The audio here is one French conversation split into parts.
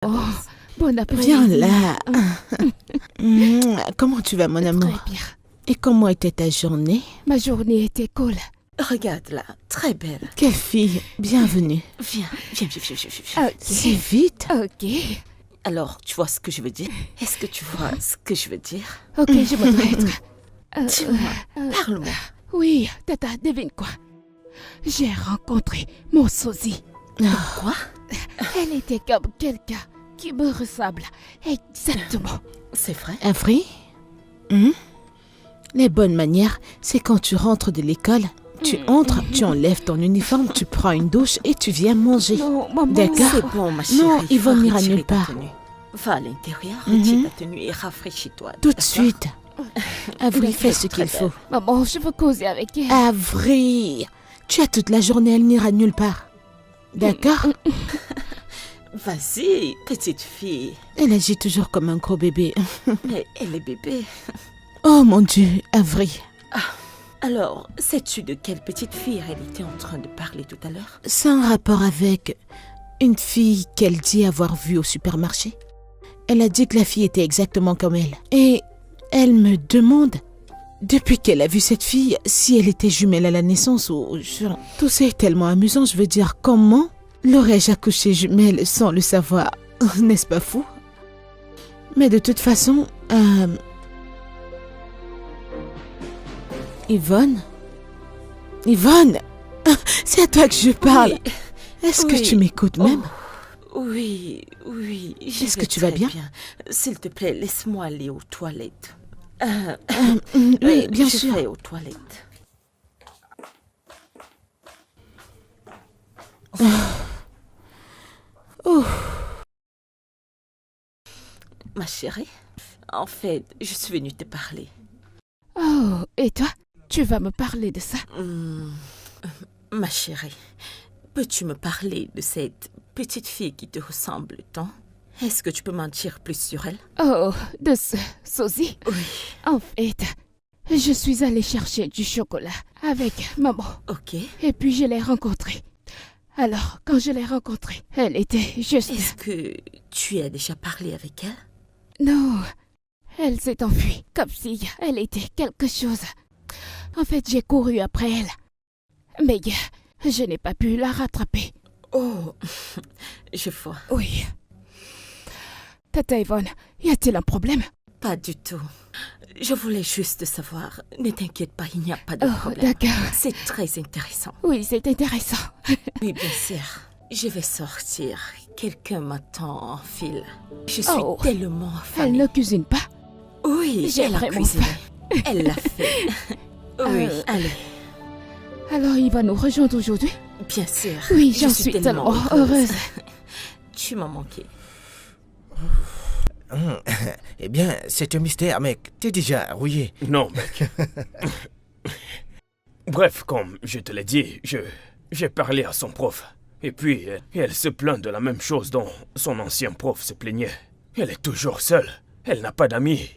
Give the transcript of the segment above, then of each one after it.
Oh, bon après-midi. Viens là. Comment tu vas, mon amour? Très bien. Et comment était ta journée? Ma journée était cool. Regarde-la, très belle. Quelle fille, bienvenue. Viens. Ok. Si vite? Ok. Alors, tu vois ce que je veux dire? Est-ce que tu vois ce que je veux dire? Ok, je me dois être. Dis-moi, parle-moi. Oui, Tata, devine quoi? J'ai rencontré mon sosie. Quoi? Elle était comme quelqu'un qui me ressemble. Exactement. C'est vrai? Un fruit? Les bonnes manières, c'est quand tu rentres de l'école, tu entres, tu enlèves ton uniforme, tu prends une douche et tu viens manger. Non, maman. D'accord. C'est bon, ma chérie. Non, il va va venir à retirer nulle ta part. tenue. Va à l'intérieur, retire ta tenue et rafraîchis-toi. Tout de d'accord? suite. Avril, Elle fais est ce très qu'il faut. Maman, je veux causer avec elle. Avril, tu as toute la journée, elle n'ira nulle part. D'accord? Vas-y, petite fille. Elle agit toujours comme un gros bébé. Mais elle est bébé. Oh mon Dieu, Avril. Alors, sais-tu de quelle petite fille elle était en train de parler tout à l'heure? Sans rapport avec une fille qu'elle dit avoir vue au supermarché. Elle a dit que la fille était exactement comme elle. Et elle me demande, depuis qu'elle a vu cette fille, si elle était jumelle à la naissance ou... Tout ça est tellement amusant, je veux dire, comment l'aurais-je accouché jumelle sans le savoir? N'est-ce pas fou? Mais de toute façon... Yvonne? C'est à toi que je parle. Oui. Est-ce que Oui. tu m'écoutes même? Oui. je Est-ce vais que tu vas très bien? S'il te plaît, laisse-moi aller aux toilettes. Oui, bien je sûr. vais aux toilettes. Ma chérie, en fait, je suis venue te parler. Oh, et toi? Tu vas me parler de ça? Ma chérie, peux-tu me parler de cette petite fille qui te ressemble tant? Est-ce que tu peux m'en dire plus sur elle? Oh, de ce sosie? Oui. En fait, je suis allée chercher du chocolat avec maman. Ok. Et puis je l'ai rencontrée. Alors, quand je l'ai rencontrée, elle était juste... Est-ce que tu as déjà parlé avec elle? Non, elle s'est enfuie, comme si elle était quelque chose. En fait, j'ai couru après elle. Mais je n'ai pas pu la rattraper. Oh, je vois. Oui. Tata Yvonne, y a-t-il un problème? Pas du tout. Je voulais juste savoir. Ne t'inquiète pas, il n'y a pas de Oh, problème. d'accord. C'est très intéressant. Oui, c'est intéressant. Oui, bien sûr. Je vais sortir. Quelqu'un m'attend en file. Je suis Oh. tellement Elle affamée. ne cuisine pas? Oui, J'ai elle a vraiment cuisiné. Elle l'a fait. Oui, allez. Alors il va nous rejoindre aujourd'hui? Bien sûr. Oui, Je j'en suis suis tellement tellement heureuse. Tu m'as manqué. Eh bien, c'est un mystère, mec. T'es déjà rouillé. Non, mec. Bref, comme je te l'ai dit, j'ai parlé à son prof. Et puis, elle se plaint de la même chose dont son ancien prof se plaignait. Elle est toujours seule. Elle n'a pas d'amis.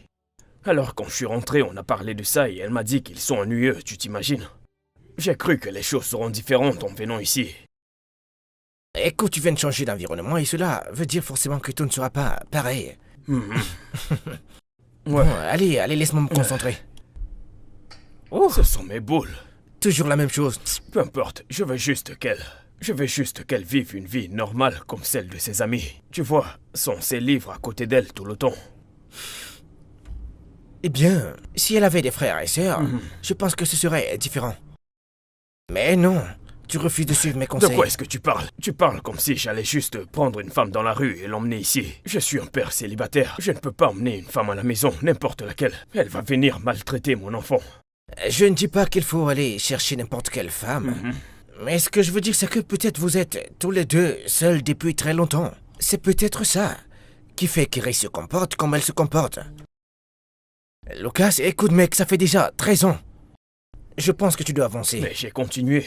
Alors, quand je suis rentré, on a parlé de ça et elle m'a dit qu'ils sont ennuyeux, tu t'imagines? J'ai cru que les choses seront différentes en venant ici. Écoute, tu viens de changer d'environnement et cela veut dire forcément que tout ne sera pas pareil. Ouais. Bon, allez, laisse-moi me concentrer. Oh, Ce sont mes boules. toujours la même chose. Peu importe, je veux juste qu'elle vive une vie normale comme celle de ses amis. Tu vois, sont ses livres à côté d'elle tout le temps. Eh bien, si elle avait des frères et sœurs, je pense que ce serait différent. Mais non, tu refuses de suivre mes De conseils. quoi est-ce que tu parles? Tu parles comme si j'allais juste prendre une femme dans la rue et l'emmener ici. Je suis un père célibataire. Je ne peux pas emmener une femme à la maison, n'importe laquelle. Elle va venir maltraiter mon enfant. Je ne dis pas qu'il faut aller chercher n'importe quelle femme. Mais ce que je veux dire, c'est que peut-être vous êtes tous les deux seuls depuis très longtemps. C'est peut-être ça qui fait qu'Iris se comporte comme elle se comporte. Lucas, écoute mec, ça fait déjà 13 ans. Je pense que tu dois avancer. Mais j'ai continué.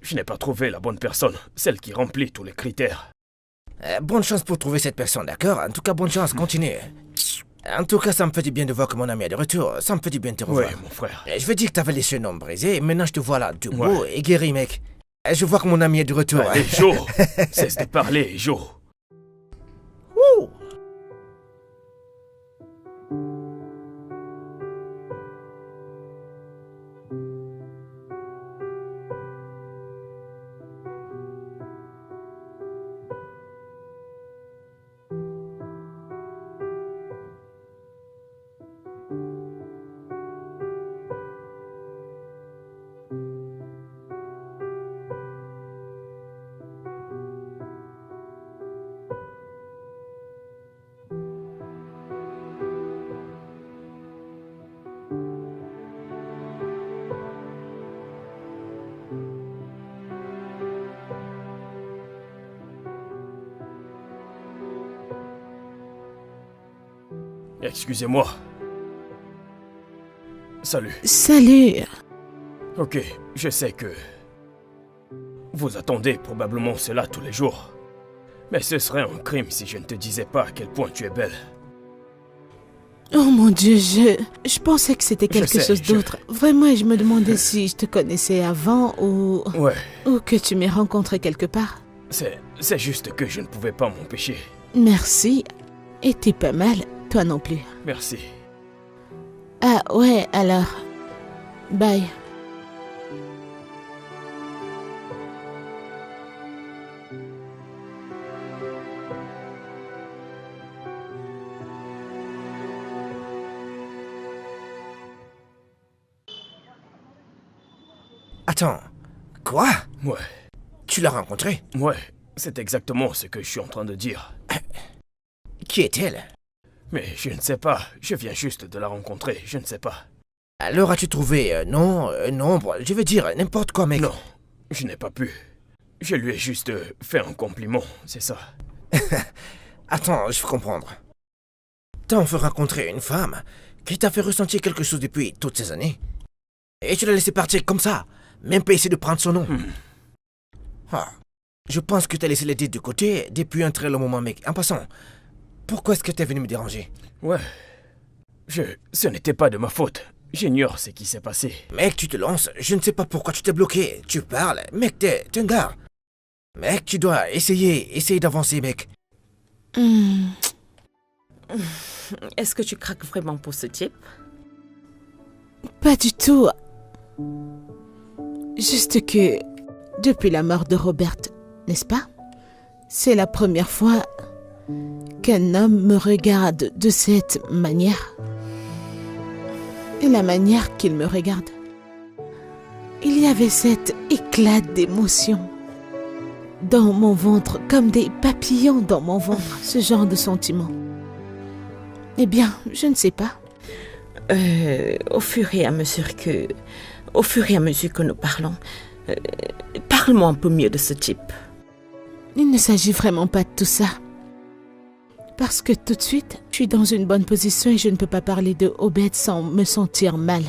Je n'ai pas trouvé la bonne personne, celle qui remplit tous les critères. Bonne chance pour trouver cette personne, d'accord? En tout cas, bonne chance, continue. En tout cas, ça me fait du bien de voir que mon ami est de retour. Ça me fait du bien de te revoir. Oui, mon frère. Je veux dire que t'avais les genoux brisés, maintenant je te vois là, debout Ouais. et guéri, mec. Je vois que mon ami est de retour. Allez, Joe. Cesse de parler, Joe. Excusez-moi. Salut. Salut. Ok, je sais que... Vous attendez probablement cela tous les jours. Mais ce serait un crime si je ne te disais pas à quel point tu es belle. Oh mon Dieu, je pensais que c'était quelque chose d'autre. Vraiment, je me demandais si je te connaissais avant ou... Ouais. Ou que tu m'aies rencontré quelque part. C'est juste que je ne pouvais pas m'empêcher. Merci. Et t'es pas mal, toi non plus. Merci. Ah ouais, alors... Bye. Attends, quoi? Ouais. Tu l'as rencontrée? Ouais, c'est exactement ce que je suis en train de dire. Qui est-elle? Mais je ne sais pas, je viens juste de la rencontrer, je ne sais pas. Alors as-tu trouvé un nombre, je veux dire n'importe quoi, mec? Non, je n'ai pas pu. Je lui ai juste fait un compliment, c'est ça. Attends, je veux comprendre. T'as enfin rencontré une femme qui t'a fait ressentir quelque chose depuis toutes ces années. Et tu l'as laissé partir comme ça, même pas essayer de prendre son nom. Ah, je pense que t'as laissé l'idée de côté depuis un très long moment, mec. En passant, pourquoi est-ce que t'es venu me déranger? Ouais. Ce n'était pas de ma faute. J'ignore ce qui s'est passé. Mec, tu te lances, je ne sais pas pourquoi tu t'es bloqué. Tu parles, mec, t'es un gars. Mec, tu dois essayer d'avancer, mec. Est-ce que tu craques vraiment pour ce type? Pas du tout. Juste que, depuis la mort de Robert, n'est-ce pas? C'est la première fois qu'un homme me regarde de cette manière. Et la manière qu'il me regarde, il y avait cet éclat d'émotion dans mon ventre, comme des papillons dans mon ventre, ce genre de sentiment. Eh bien, je ne sais pas. Au fur et à mesure que nous parlons, parle-moi un peu mieux de ce type. Il ne s'agit vraiment pas de tout ça. Parce que tout de suite, je suis dans une bonne position et je ne peux pas parler de Obed sans me sentir mal.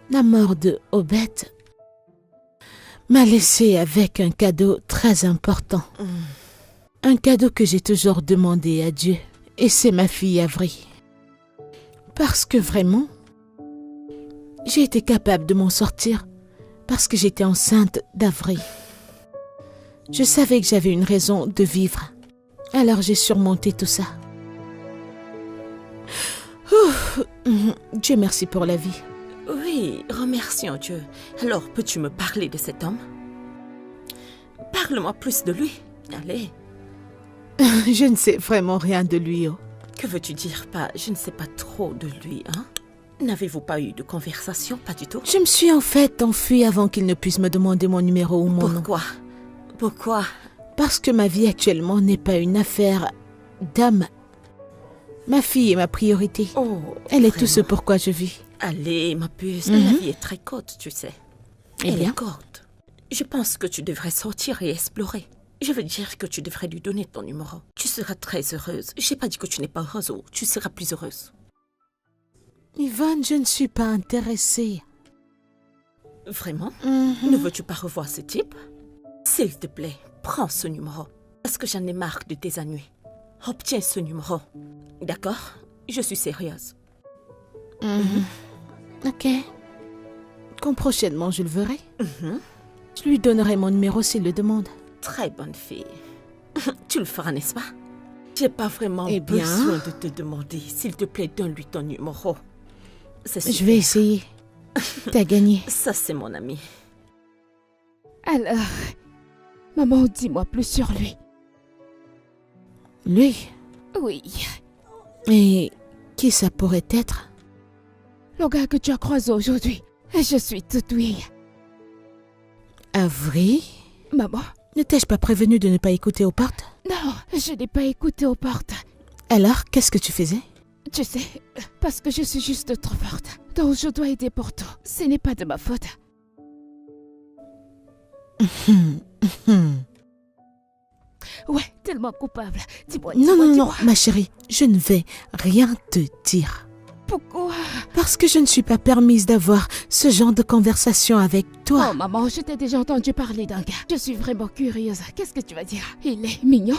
La mort de Obed m'a laissé avec un cadeau très important. Un cadeau que j'ai toujours demandé à Dieu. Et c'est ma fille Avery. Parce que vraiment, j'ai été capable de m'en sortir parce que j'étais enceinte d'Avery. Je savais que j'avais une raison de vivre. Alors j'ai surmonté tout ça. Ouf, Dieu merci pour la vie. Oui, remercions Dieu. Alors, peux-tu me parler de cet homme? Parle-moi plus de lui. Allez. Je ne sais vraiment rien de lui. Oh. Que veux-tu dire par « je ne sais pas trop de lui », hein? N'avez-vous pas eu de conversation? Pas du tout. Je me suis en fait enfuie avant qu'il ne puisse me demander mon numéro ou mon nom. Pourquoi? Parce que ma vie actuellement n'est pas une affaire d'homme. Ma fille est ma priorité. Oh, elle est tout ce pourquoi je vis. Allez, ma puce, la vie est très courte, tu sais. Eh bien, est courte. Je pense que tu devrais sortir et explorer. Je veux dire que tu devrais lui donner ton numéro. Tu seras très heureuse. Je n'ai pas dit que tu n'es pas heureuse, ou tu seras plus heureuse. Yvonne, je ne suis pas intéressée. Vraiment? Ne veux-tu pas revoir ce type? S'il te plaît, prends ce numéro. Parce que j'en ai marre de tes ennuis. Obtiens ce numéro. D'accord? Je suis sérieuse. Ok. Quand prochainement je le verrai, je lui donnerai mon numéro s'il le demande. Très bonne fille. Tu le feras, n'est-ce pas? J'ai pas vraiment Eh bien, besoin de te demander. S'il te plaît, donne-lui ton numéro. Je vais essayer. T'as gagné. Ça, c'est mon ami. Alors, maman, dis-moi plus sur lui. Lui? Oui, Et qui ça pourrait être? le gars que tu as croisé aujourd'hui. Je suis toute oui. Avery? Maman? Ne t'ai-je pas prévenu de ne pas écouter aux portes? Non, je n'ai pas écouté aux portes. Alors, qu'est-ce que tu faisais? Tu sais, parce que je suis juste trop forte. Donc je dois aider pour tout. Ce n'est pas de ma faute. Ouais, tellement coupable. Dis-moi, Non, dis-moi, non, non, dis-moi. ma chérie, je ne vais rien te dire. Pourquoi? Parce que je ne suis pas permise d'avoir ce genre de conversation avec toi. Oh maman, je t'ai déjà entendu parler d'un gars. Je suis vraiment curieuse. Qu'est-ce que tu vas dire? Il est mignon?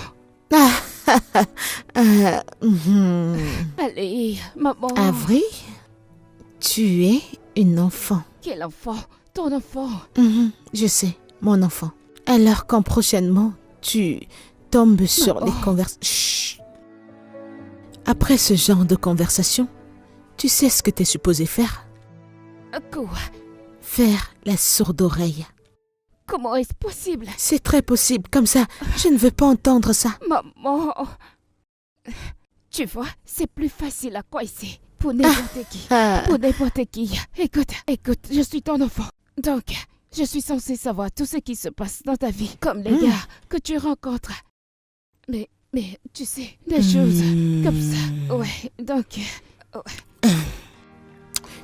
Allez, maman. Avril, tu es une enfant. Quel enfant? Ton enfant. Je sais, mon enfant. Alors quand prochainement, tu tombes sur les conversations... Chut. Après ce genre de conversation, tu sais ce que tu es supposé faire? Quoi? Faire la sourde oreille. Comment est-ce possible? C'est très possible, comme ça, je ne veux pas entendre ça. Maman. Tu vois, c'est plus facile à quoi ici. Pour n'importe qui. Pour n'importe qui. Écoute, je suis ton enfant. Donc, je suis censée savoir tout ce qui se passe dans ta vie, comme les gars que tu rencontres. Mais, tu sais, des choses comme ça. Ouais, donc...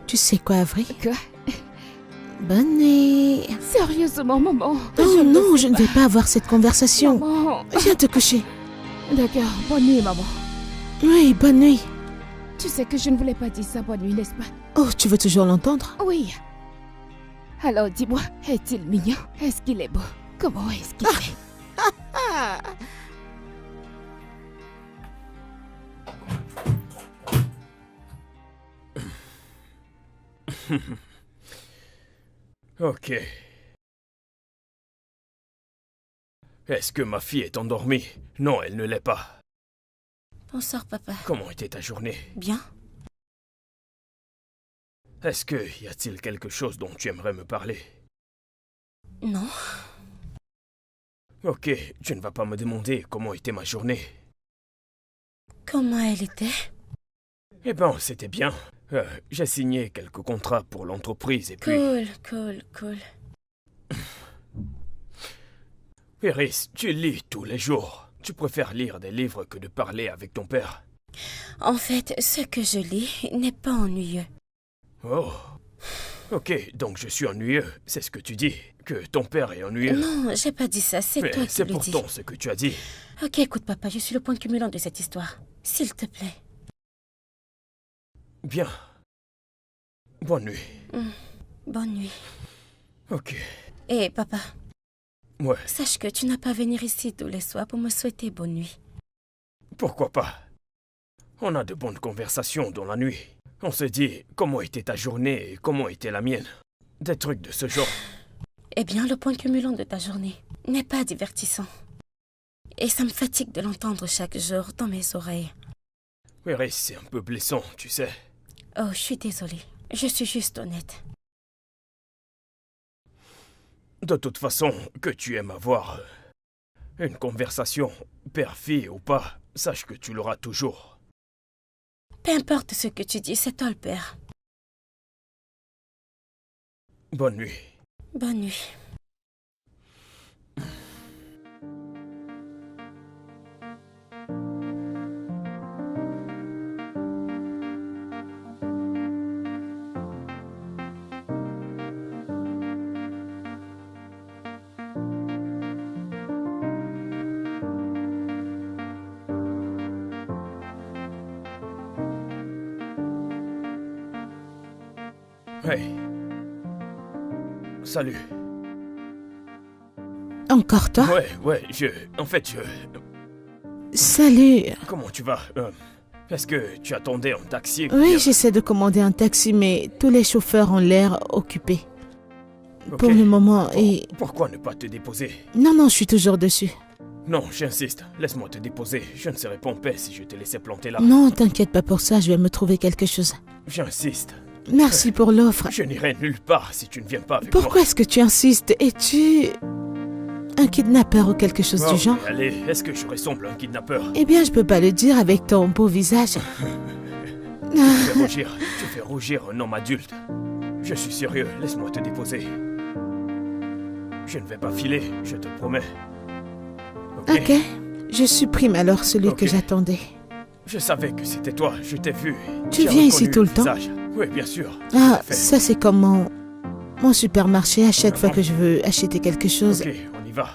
Tu sais quoi, Avril? Quoi? Bonne nuit. Sérieusement, maman? Oh non, je ne vais pas avoir cette conversation. Maman. Viens te coucher. D'accord, bonne nuit, maman. Oui, bonne nuit. Tu sais que je ne voulais pas dire ça bonne nuit, n'est-ce pas? Oh, tu veux toujours l'entendre? Oui. Alors, dis-moi, est-il mignon? Est-ce qu'il est beau? Comment est-ce qu'il est? Ok. Est-ce que ma fille est endormie? Non, elle ne l'est pas. Bonsoir, papa. Comment était ta journée? Bien? Est-ce que y a-t-il quelque chose dont tu aimerais me parler? Non. Ok, tu ne vas pas me demander comment était ma journée. Comment elle était? Eh ben, c'était bien. J'ai signé quelques contrats pour l'entreprise et puis... Cool. Iris, tu lis tous les jours. Tu préfères lire des livres que de parler avec ton père. En fait, ce que je lis n'est pas ennuyeux. Oh. Ok, donc je suis ennuyeux. C'est ce que tu dis. Que ton père est ennuyeux. Non, j'ai pas dit ça, c'est Mais toi qui c'est le dis. pourtant ce que tu as dit. Ok, écoute, papa, je suis le point cumulant de cette histoire. S'il te plaît. Bien. Bonne nuit. Bonne nuit. Ok. Et papa, Ouais, sache que tu n'as pas à venir ici tous les soirs pour me souhaiter bonne nuit. pourquoi pas. On a de bonnes conversations dans la nuit. On se dit comment était ta journée et comment était la mienne. Des trucs de ce genre. Eh bien, le point cumulant de ta journée n'est pas divertissant. Et ça me fatigue de l'entendre chaque jour dans mes oreilles. Iris, c'est un peu blessant, tu sais. Oh, je suis désolée. Je suis juste honnête. De toute façon, que tu aimes avoir une conversation, père-fille ou pas, sache que tu l'auras toujours. Peu importe ce que tu dis, c'est toi le père. Bonne nuit. Bonne nuit. Hey. Salut. Encore toi? Ouais, Salut. Comment tu vas? Est-ce que tu attendais un taxi? Oui, j'essaie de commander un taxi, mais tous les chauffeurs ont l'air occupés. Ok. Pour le moment, Bon, et... pourquoi ne pas te déposer? Non, je suis toujours dessus. Non, j'insiste. Laisse-moi te déposer. Je ne serais pas en paix si je te laissais planter là. Non, t'inquiète pas pour ça, je vais me trouver quelque chose. J'insiste. Merci pour l'offre. Je n'irai nulle part si tu ne viens pas avec moi. Pourquoi est-ce que tu insistes? Es-tu un kidnappeur ou quelque chose du genre? Allez, est-ce que je ressemble à un kidnappeur? Eh bien, je peux pas le dire avec ton beau visage. Tu fais rougir un homme adulte. Je suis sérieux, laisse-moi te déposer. Je ne vais pas filer, je te promets. Ok, je supprime alors celui Ok. que j'attendais. Je savais que c'était toi, je t'ai vu. Tu J'ai viens ici reconnu tout le temps? visage. Oui, bien sûr. Ah, tout à fait. ça c'est comme mon supermarché à chaque fois que je veux acheter quelque chose. Ok, on y va.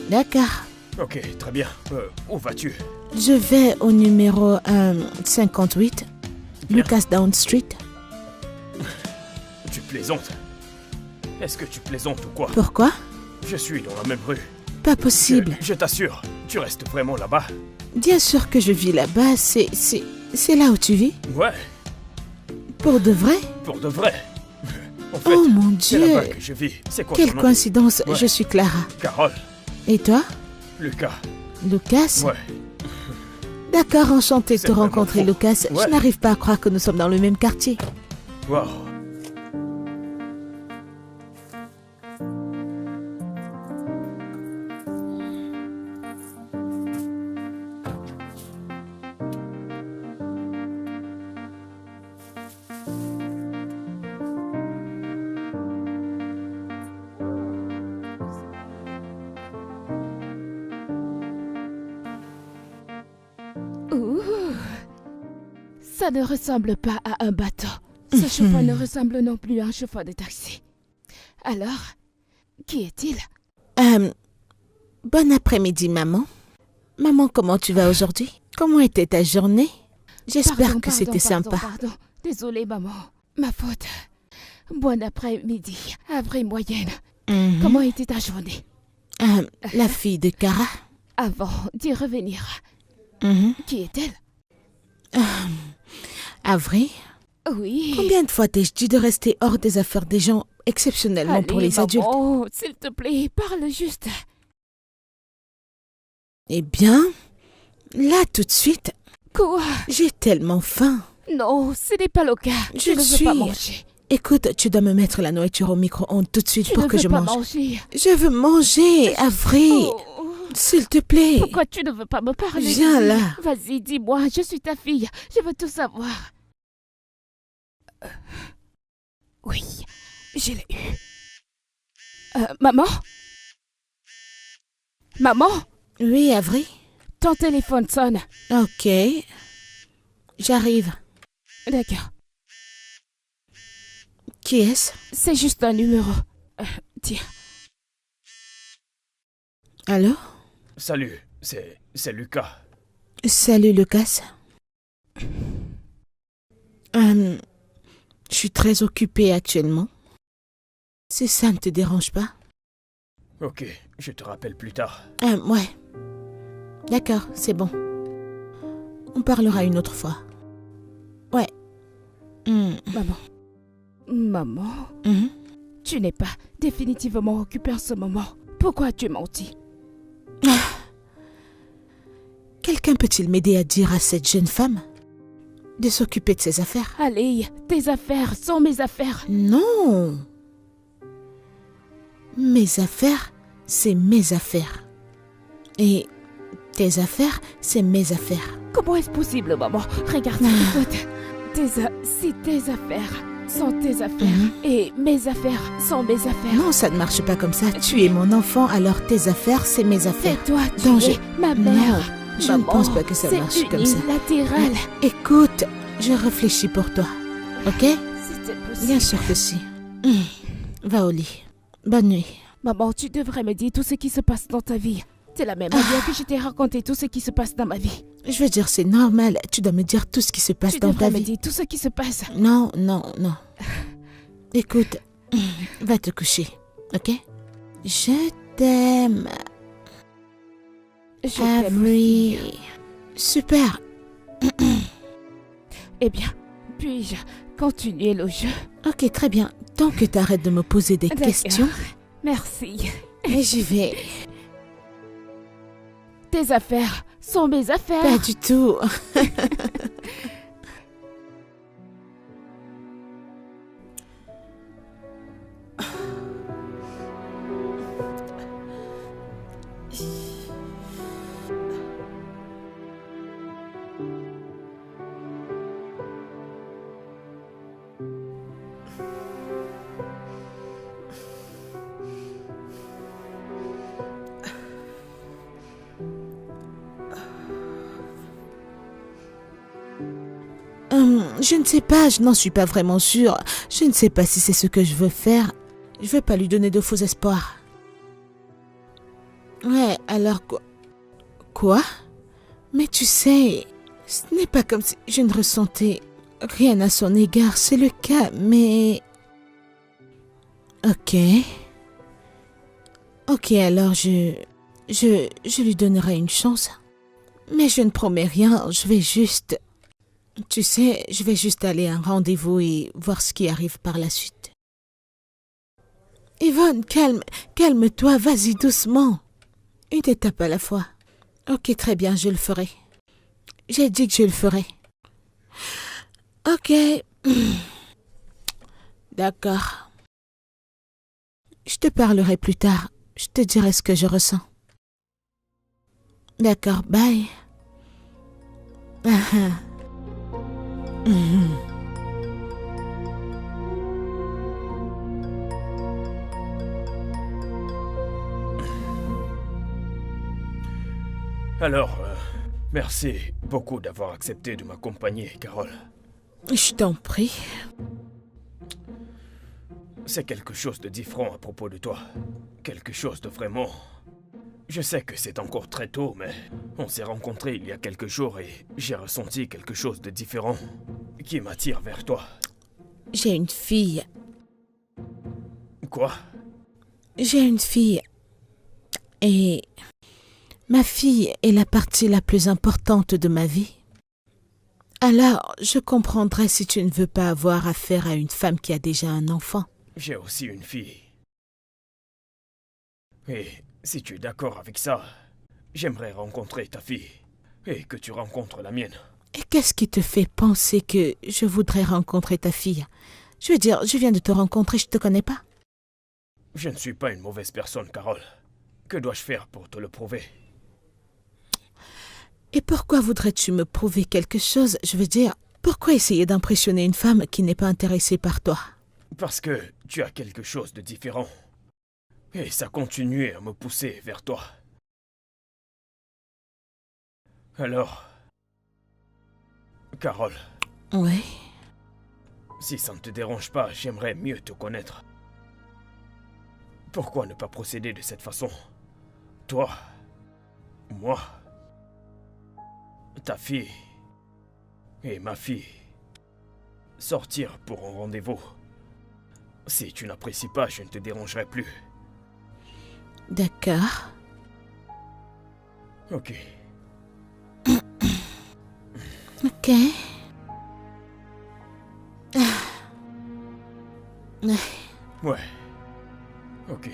D'accord. Ok, très bien. Où vas-tu? Je vais au numéro 58, Bien. Lucas Down Street. Tu plaisantes? Est-ce que tu plaisantes ou quoi? Pourquoi? Je suis dans la même rue. Pas possible. Je t'assure, tu restes vraiment là-bas? Bien sûr que je vis là-bas, c'est là où tu vis? Ouais, Pour de vrai? pour de vrai. En fait, Oh mon c'est Dieu! là-bas que je vis. C'est quoi Quelle ton nom? coïncidence, Ouais. je suis Clara. Carole, Et toi? Lucas. Lucas? Ouais. D'accord, enchanté de C'est te vraiment rencontrer, faux. Lucas. Ouais. Je n'arrive pas à croire que nous sommes dans le même quartier. Wow. Ouh. Ça ne ressemble pas à un bateau. Ce chauffeur ne ressemble non plus à un chauffeur de taxi. Alors, qui est-il? Bon après-midi, maman. Maman, comment tu vas aujourd'hui? Comment était ta journée? J'espère Pardon, que c'était sympa. Pardon. Désolée, maman. Ma faute. Bon après-midi. Après moyenne. Mhm. Comment était ta journée? La fille de Cara. Avant d'y revenir. Mhm. Qui est-elle? Avril, Oui. combien de fois t'ai-je dit de rester hors des affaires des gens, exceptionnellement pour Allez, les adultes? maman, s'il te plaît, parle juste. Eh bien, là tout de suite, Quoi? j'ai tellement faim. Non, ce n'est pas le cas. Je Tu ne veux suis- pas manger. Écoute, tu dois me mettre la nourriture au micro-ondes tout de suite Tu pour ne que veux je pas mange. manger. Je veux manger, Avril. Oh. S'il te plaît. Pourquoi tu ne veux pas me parler? Viens Dis- là. Vas-y, dis-moi, je suis ta fille. Je veux tout savoir. Oui, je l'ai eu. Maman? Maman? Oui, Avril. Ton téléphone sonne. Ok. J'arrive. D'accord. Qui est-ce? C'est juste un numéro. Tiens. Allô? Salut, c'est Lucas. Salut, Lucas. Je suis très occupée actuellement. Si ça ne te dérange pas? Ok, je te rappelle plus tard. Ouais. D'accord, c'est bon. On parlera une autre fois. Ouais. Maman. Maman, Mhm. tu n'es pas définitivement occupée en ce moment. Pourquoi as-tu menti? Quelqu'un peut-il m'aider à dire à cette jeune femme de s'occuper de ses affaires? Allez, tes affaires sont mes affaires. Non. Mes affaires, c'est mes affaires. Et tes affaires, c'est mes affaires. Comment est-ce possible, maman? Regarde, écoute. Si tes affaires sont tes affaires et mes affaires sont mes affaires. Non, ça ne marche pas comme ça. Tu es mon enfant, alors tes affaires, c'est mes C'est affaires. toi, tu Non, es ma mère. Non, je ne Maman, pense pas que ça marche comme ça. C'est unilatéral. Écoute, je réfléchis pour toi. Ok? C'était possible. Bien sûr que si. Va au lit. Bonne nuit. Maman, tu devrais me dire tout ce qui se passe dans ta vie. C'est la même manière que je t'ai raconté tout ce qui se passe dans ma vie. Je veux dire, c'est normal. Tu dois me dire tout ce qui se passe Tu dans ta devrais me vie. dire tout ce qui se passe. Non, non, non. Écoute, va te coucher. Ok? Je t'aime. Je t'aime. Avril. Super. Eh bien, puis-je continuer le jeu? Ok, très bien. Tant que tu arrêtes de me poser des D'accord. questions, Merci. et j'y vais. Tes affaires sont mes affaires. Pas du tout. Je ne sais pas, je n'en suis pas vraiment sûre. Je ne sais pas si c'est ce que je veux faire. Je veux pas lui donner de faux espoirs. Ouais, alors quoi? Quoi? Mais tu sais, ce n'est pas comme si je ne ressentais rien à son égard, c'est le cas, mais... Ok. Ok, alors je lui donnerai une chance. Mais je ne promets rien, je vais juste... Tu sais, je vais juste aller à un rendez-vous et voir ce qui arrive par la suite. Yvonne, calme-toi, vas-y doucement. Une étape à la fois. Ok, très bien, je le ferai. J'ai dit que je le ferai. Ok. D'accord. Je te parlerai plus tard. Je te dirai ce que je ressens. D'accord, bye. Alors, merci beaucoup d'avoir accepté de m'accompagner, Carole. Je t'en prie. C'est quelque chose de différent à propos de toi. Quelque chose de vraiment... Je sais que c'est encore très tôt, mais on s'est rencontrés il y a quelques jours et j'ai ressenti quelque chose de différent qui m'attire vers toi. J'ai une fille. Quoi? J'ai une fille. Et ma fille est la partie la plus importante de ma vie. Alors, je comprendrais si tu ne veux pas avoir affaire à une femme qui a déjà un enfant. J'ai aussi une fille. Et si tu es d'accord avec ça, j'aimerais rencontrer ta fille et que tu rencontres la mienne. Et qu'est-ce qui te fait penser que je voudrais rencontrer ta fille? Je veux dire, je viens de te rencontrer, je te connais pas. Je ne suis pas une mauvaise personne, Carole. Que dois-je faire pour te le prouver? Et pourquoi voudrais-tu me prouver quelque chose? Je veux dire, pourquoi essayer d'impressionner une femme qui n'est pas intéressée par toi? Parce que tu as quelque chose de différent. Et ça continue à me pousser vers toi. Alors, Carole. Oui. Si ça ne te dérange pas, j'aimerais mieux te connaître. Pourquoi ne pas procéder de cette façon? Toi, moi, ta fille et ma fille. Sortir pour un rendez-vous. Si tu n'apprécies pas, je ne te dérangerai plus. D'accord. Ok. Ok. Ouais. Ok.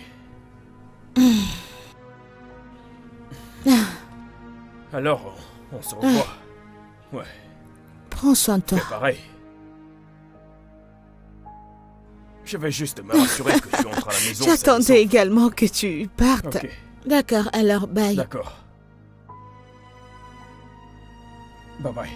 Alors, on se revoit. Ouais. Prends soin de toi. Fais pareil. Je vais juste me rassurer que tu entres à la maison. J'attendais également que tu partes. Ok. D'accord, alors bye. D'accord. Bye bye.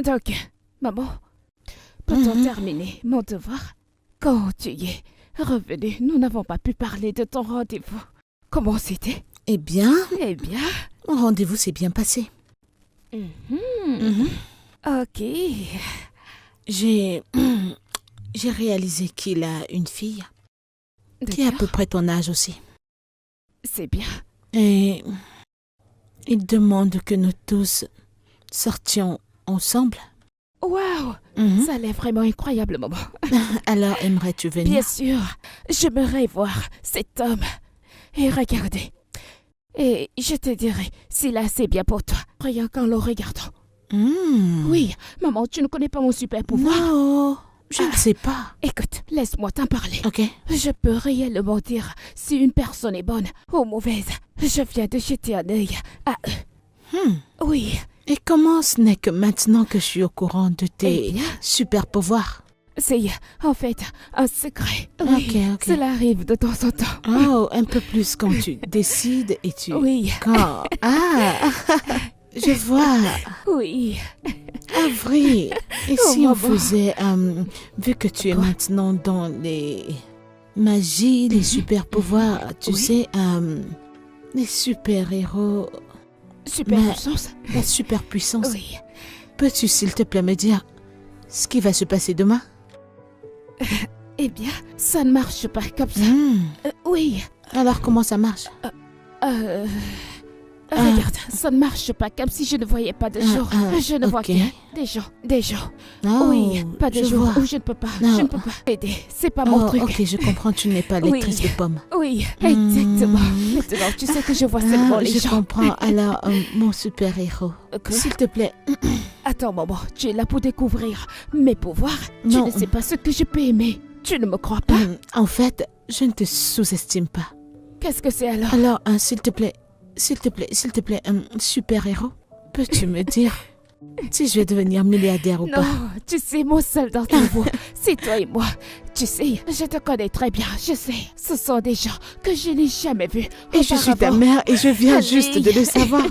Donc, maman, peut-on terminer mon devoir? Quand tu y es revenu, nous n'avons pas pu parler de ton rendez-vous. Comment c'était? Eh bien, mon rendez-vous s'est bien passé. Ok. J'ai réalisé qu'il a une fille qui est à peu près ton âge aussi. C'est bien. Et il demande que nous tous sortions ensemble. Waouh, ça a l'air vraiment incroyable, maman. Alors, aimerais-tu venir? Bien sûr, j'aimerais voir cet homme et regarder. Et je te dirai s'il est assez bien pour toi, rien qu'en le regardant. Oui, maman, tu ne connais pas mon super pouvoir? Non, je ne sais pas. Écoute, laisse-moi t'en parler. Ok. Je peux réellement dire si une personne est bonne ou mauvaise. Je viens de jeter un œil à eux. Oui. Et comment ce n'est que maintenant que je suis au courant de tes super pouvoirs? C'est en fait un secret. Oui, Ok. cela arrive de temps en temps. Oh, un peu plus quand tu décides et tu... Oui. Quand... Ah, je vois. Oui. Avril. Et si maman. on faisait... vu que tu es maintenant dans les magies, les super pouvoirs, tu sais, les super-héros... Super puissance. La superpuissance. Oui. Peux-tu, s'il te plaît, me dire ce qui va se passer demain? Eh bien, ça ne marche pas comme ça. Oui. Alors, comment ça marche? Regarde, ça ne marche pas comme si je ne voyais pas de jour. Je ne vois que des jours. Oh, oui, pas de jour où je ne peux pas. Non. Je ne peux pas aider. C'est pas mon truc. Ok, je comprends, tu n'es pas lectrice de pommes. Oui, exactement. Maintenant, tu sais que je vois seulement les je gens. comprends. Alors, mon super-héros, s'il te plaît. Attends, maman, tu es là pour découvrir mes pouvoirs. Non. Tu ne sais pas ce que je peux aimer. Tu ne me crois pas? En fait, je ne te sous-estime pas. Qu'est-ce que c'est alors? Alors, s'il te plaît, super-héros, peux-tu me dire si je vais devenir milliardaire ou pas? Non, tu sais, mon seul d'entre vous, c'est toi et moi. Tu sais, je te connais très bien, je sais. Ce sont des gens que je n'ai jamais vus. Et je suis ta mère et je viens juste de le savoir.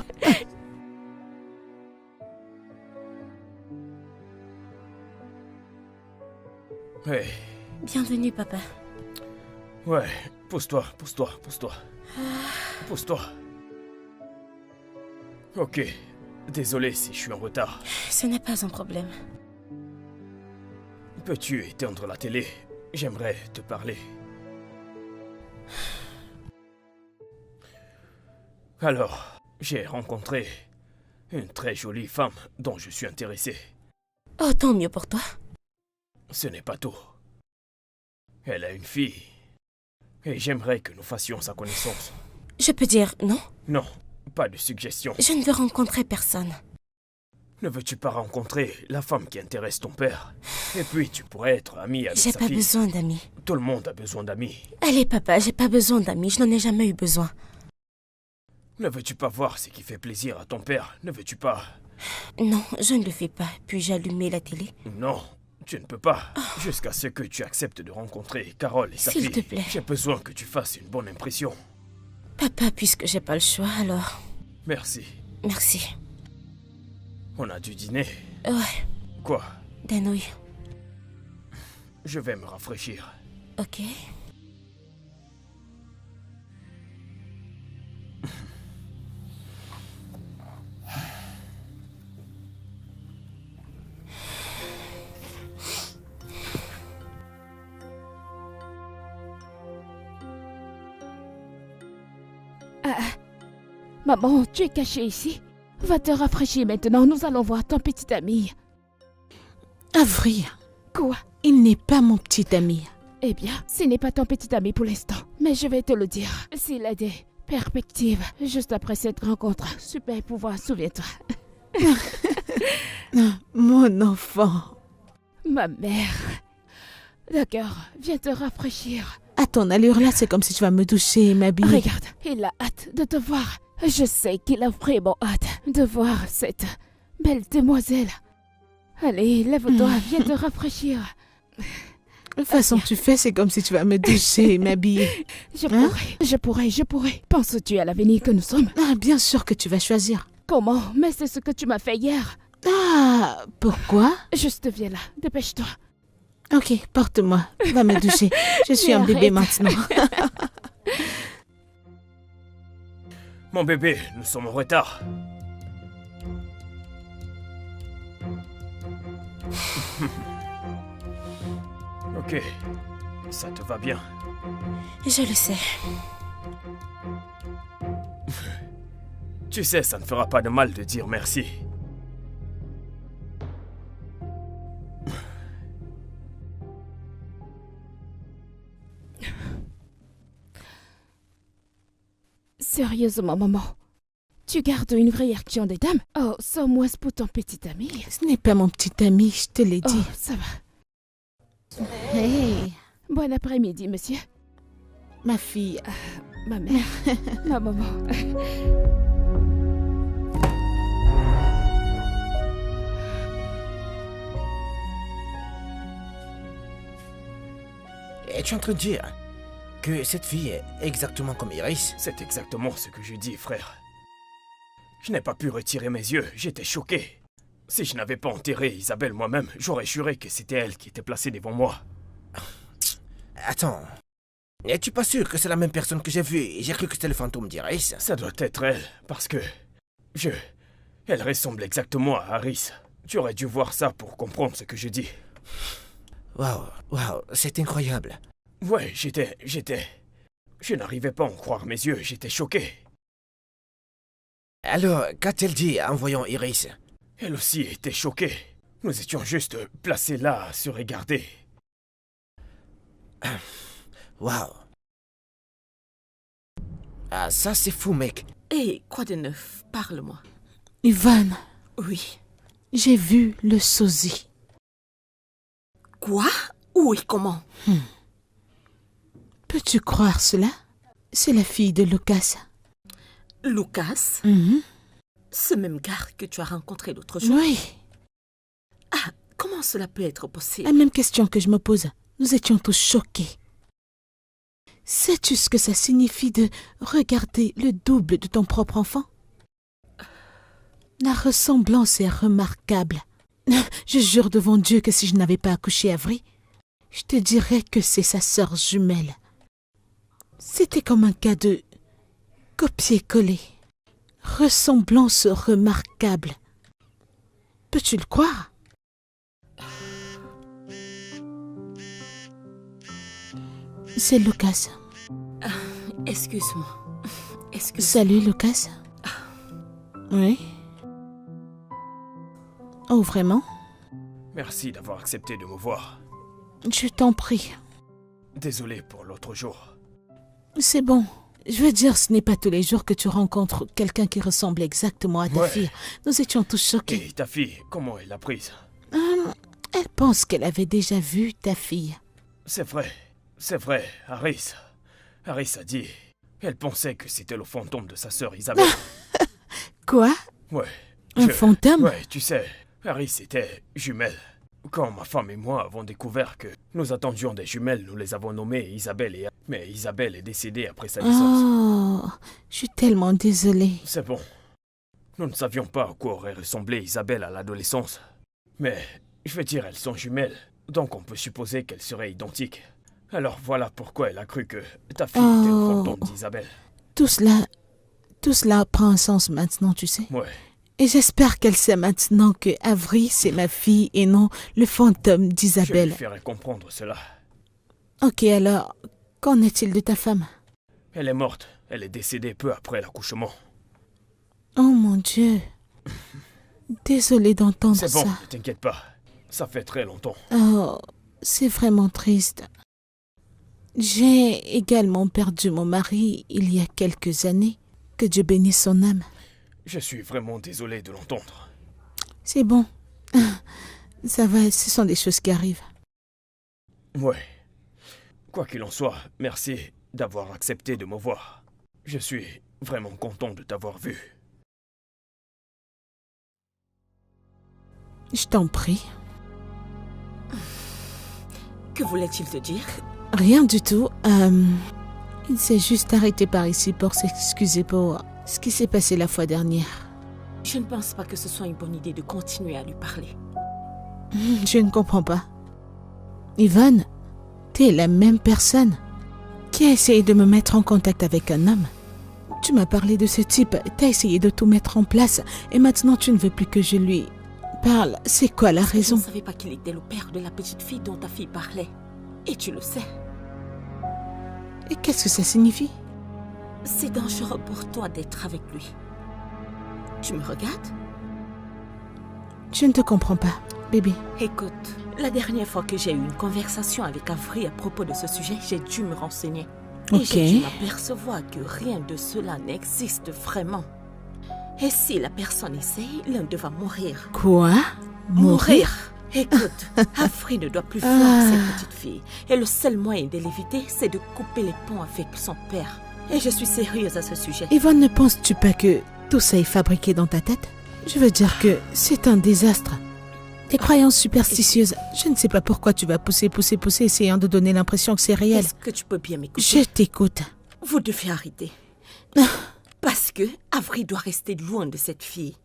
Hey. Bienvenue, papa. Ouais, pousse-toi. Pousse-toi. Ok, désolé si je suis en retard. Ce n'est pas un problème. Peux-tu éteindre la télé? J'aimerais te parler. Alors, j'ai rencontré une très jolie femme dont je suis intéressé. Oh, tant mieux pour toi. Ce n'est pas tout. Elle a une fille. Et j'aimerais que nous fassions sa connaissance. Je peux dire non? Non, pas de suggestion. Je ne veux rencontrer personne. Ne veux-tu pas rencontrer la femme qui intéresse ton père? Et puis tu pourrais être ami avec sa J'ai fille. pas besoin d'amis. Tout le monde a besoin d'amis. Allez, papa, j'ai pas besoin d'amis. Je n'en ai jamais eu besoin. Ne veux-tu pas voir ce qui fait plaisir à ton père? Ne veux-tu pas? Non, je ne le fais pas. Puis-je allumer la télé? Non, tu ne peux pas. Jusqu'à ce que tu acceptes de rencontrer Carole et sa fille. S'il te plaît. J'ai besoin que tu fasses une bonne impression. Papa, puisque j'ai pas le choix, alors... Merci. Merci. On a dû dîner. Ouais, Quoi? des nouilles. Je vais me rafraîchir. Ok. Maman, tu es cachée ici. Va te rafraîchir maintenant, nous allons voir ton petit ami. Avril, Quoi? il n'est pas mon petit ami. Eh bien, ce n'est pas ton petit ami pour l'instant. Mais je vais te le dire. S'il a des perspectives, juste après cette rencontre, super pouvoir, souviens-toi. Mon enfant. Ma mère. D'accord, viens te rafraîchir. À ton allure là, c'est comme si tu vas me doucher et m'habiller. Regarde, il a hâte de te voir. Je sais qu'il a vraiment hâte de voir cette belle demoiselle. Allez, lève-toi, viens te rafraîchir. De toute façon que tu fais, c'est comme si tu vas me doucher et m'habiller. Je pourrais. Penses-tu à l'avenir que nous sommes? Ah, bien sûr que tu vas choisir. Comment? Mais c'est ce que tu m'as fait hier. Ah, pourquoi? Juste viens là, dépêche-toi. Ok, porte-moi, va me doucher. Je suis un bébé maintenant. Mon bébé, nous sommes en retard. Ok, ça te va bien. Je le sais. Tu sais, ça ne fera pas de mal de dire merci. Sérieusement, maman, tu gardes une réaction des dames? Oh, sans moins pour ton petit ami. Ce n'est pas mon petit ami, je te l'ai dit. Oh, ça va. Hey, Bon après-midi, monsieur. ma fille. Ma mère, ma maman. Es-tu en train de dire que cette fille est exactement comme Iris? C'est exactement ce que je dis, frère. Je n'ai pas pu retirer mes yeux, j'étais choqué. Si je n'avais pas enterré Isabelle moi-même, j'aurais juré que c'était elle qui était placée devant moi. Attends, n'es-tu pas sûr que c'est la même personne que j'ai vue et j'ai cru que c'était le fantôme d'Iris? Ça doit être elle, parce que Elle ressemble exactement à Harris. Tu aurais dû voir ça pour comprendre ce que je dis. Waouh, c'est incroyable. Ouais, Je n'arrivais pas à en croire mes yeux, j'étais choqué. Alors, qu'a-t-elle dit en voyant Iris? Elle aussi était choquée. Nous étions juste placés là à se regarder. Waouh. Ah, ça c'est fou, mec. Hé, quoi de neuf? Parle-moi. Yvonne, Oui. j'ai vu le sosie. Quoi? Où et comment? Peux-tu croire cela? C'est la fille de Lucas. Lucas? Mhm. Ce même gars que tu as rencontré l'autre jour? Oui, Ah, comment cela peut être possible? la même question que je me pose. Nous étions tous choqués. Sais-tu ce que ça signifie de regarder le double de ton propre enfant? La ressemblance est remarquable. Je jure devant Dieu que si je n'avais pas accouché Avery, je te dirais que c'est sa sœur jumelle. C'était comme un cas de copier-coller. Ressemblance remarquable. Peux-tu le croire? C'est Lucas. Excuse-moi. Excuse-moi. Salut, Lucas. Oui? Oh, vraiment? Merci d'avoir accepté de me voir. Je t'en prie. Désolé pour l'autre jour. C'est bon. Je veux dire, ce n'est pas tous les jours que tu rencontres quelqu'un qui ressemble exactement à ta Ouais. fille. Nous étions tous choqués. Et ta fille, comment elle l'a prise? Elle pense qu'elle avait déjà vu ta fille. C'est vrai, Harris. Harris a dit. Elle pensait que c'était le fantôme de sa sœur Isabelle. Quoi? Ouais. Un fantôme? Ouais, tu sais, Harris était jumelle. Quand ma femme et moi avons découvert que nous attendions des jumelles, nous les avons nommées Isabelle et... Mais Isabelle est décédée après sa naissance. Oh, je suis tellement désolée. C'est bon. Nous ne savions pas à quoi aurait ressemblé Isabelle à l'adolescence. Mais, je veux dire, elles sont jumelles. Donc on peut supposer qu'elles seraient identiques. Alors voilà pourquoi elle a cru que ta fille était le fantôme d'Isabelle. Tout cela prend un sens maintenant, tu sais. Ouais. Et j'espère qu'elle sait maintenant que Avery, c'est ma fille et non le fantôme Je lui d'Isabelle. ferai comprendre cela. Ok, alors, qu'en est-il de ta femme? Elle est morte. Elle est décédée peu après l'accouchement. Oh mon Dieu. Désolée d'entendre C'est bon, ça. ne t'inquiète pas. Ça fait très longtemps. Oh, c'est vraiment triste. J'ai également perdu mon mari il y a quelques années. Que Dieu bénisse son âme. Je suis vraiment désolé de l'entendre. C'est bon. Ça va, ce sont des choses qui arrivent. Ouais. Quoi qu'il en soit, merci d'avoir accepté de me voir. Je suis vraiment content de t'avoir vu. Je t'en prie. Que voulait-il te dire? Rien du tout. Il s'est juste arrêté par ici pour s'excuser pour ce qui s'est passé la fois dernière. Je ne pense pas que ce soit une bonne idée de continuer à lui parler. Je ne comprends pas. Yvonne, t'es la même personne qui a essayé de me mettre en contact avec un homme. Tu m'as parlé de ce type, t'as essayé de tout mettre en place et maintenant tu ne veux plus que je lui parle. C'est quoi la Je raison? ne savais pas qu'il était le père de la petite fille dont ta fille parlait. Et tu le sais. Et qu'est-ce que ça signifie? C'est dangereux pour toi d'être avec lui. Tu me regardes? Je ne te comprends pas, bébé. Écoute, la dernière fois que j'ai eu une conversation avec Avery à propos de ce sujet, j'ai dû me renseigner. Et Ok. j'ai dû m'apercevoir que rien de cela n'existe vraiment. Et si la personne essaye, l'un d'eux va mourir. Quoi? Mourir? Écoute, Avery ne doit plus voir cette petite fille. Et le seul moyen de l'éviter, c'est de couper les ponts avec son père. Et je suis sérieuse à ce sujet. Yvonne, ne penses-tu pas que tout ça est fabriqué dans ta tête? Je veux dire que c'est un désastre. Tes croyances superstitieuses, je ne sais pas pourquoi tu vas pousser, essayant de donner l'impression que c'est réel. Est-ce que tu peux bien m'écouter? Je t'écoute. Vous devez arrêter. Parce que Avery doit rester loin de cette fille.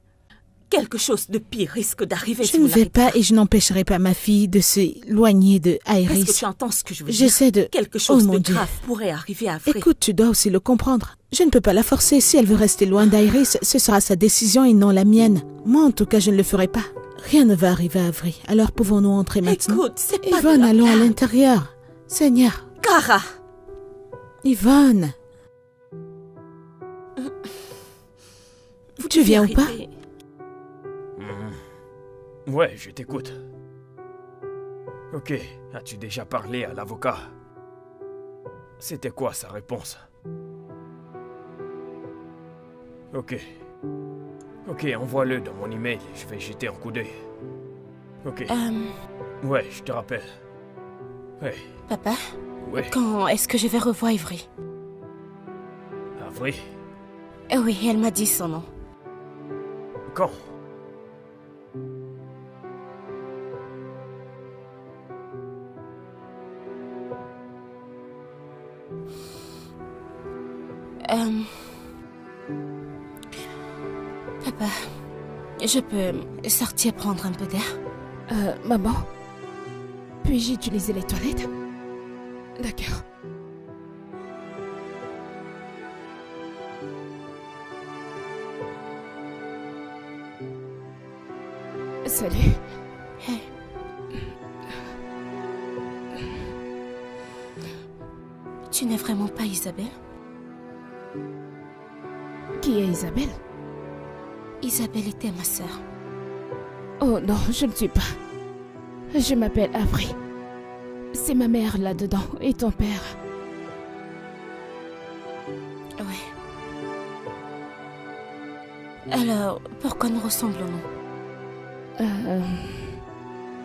Quelque chose de pire risque d'arriver Je si ne vous vais n'arrêtez pas et je n'empêcherai pas ma fille de s'éloigner de Est-ce que Iris. tu entends ce que je veux dire? J'essaie de... Quelque chose mon de Dieu. grave pourrait arriver à Avery. Écoute, tu dois aussi le comprendre. Je ne peux pas la forcer. Si elle veut rester loin d'Iris, ce sera sa décision et non la mienne. Moi, en tout cas, je ne le ferai pas. Rien ne va arriver à Avery. Alors pouvons-nous entrer maintenant? Écoute, c'est pas Yvonne, de la allons à blague. l'intérieur. Seigneur. Kara, Yvonne. Tu viens ou pas? arrivez. Ouais, je t'écoute. Ok, as-tu déjà parlé à l'avocat? C'était quoi sa réponse? Ok. Ok, envoie-le dans mon email, je vais jeter un coup d'œil. Ok. Ouais, je te rappelle. Ouais, Papa, ouais, quand est-ce que je vais revoir Ivry? Avery. Oui, elle m'a dit son nom. Quand? Papa, je peux sortir prendre un peu d'air? Maman, puis-je utiliser les toilettes? D'accord. Salut. Hey. Tu n'es vraiment pas Isabelle? Qui est Isabelle? Isabelle était ma sœur. Oh non, je ne suis pas. Je m'appelle Avery. C'est ma mère là-dedans et ton père. Ouais. Alors, pourquoi nous ressemblons-nous?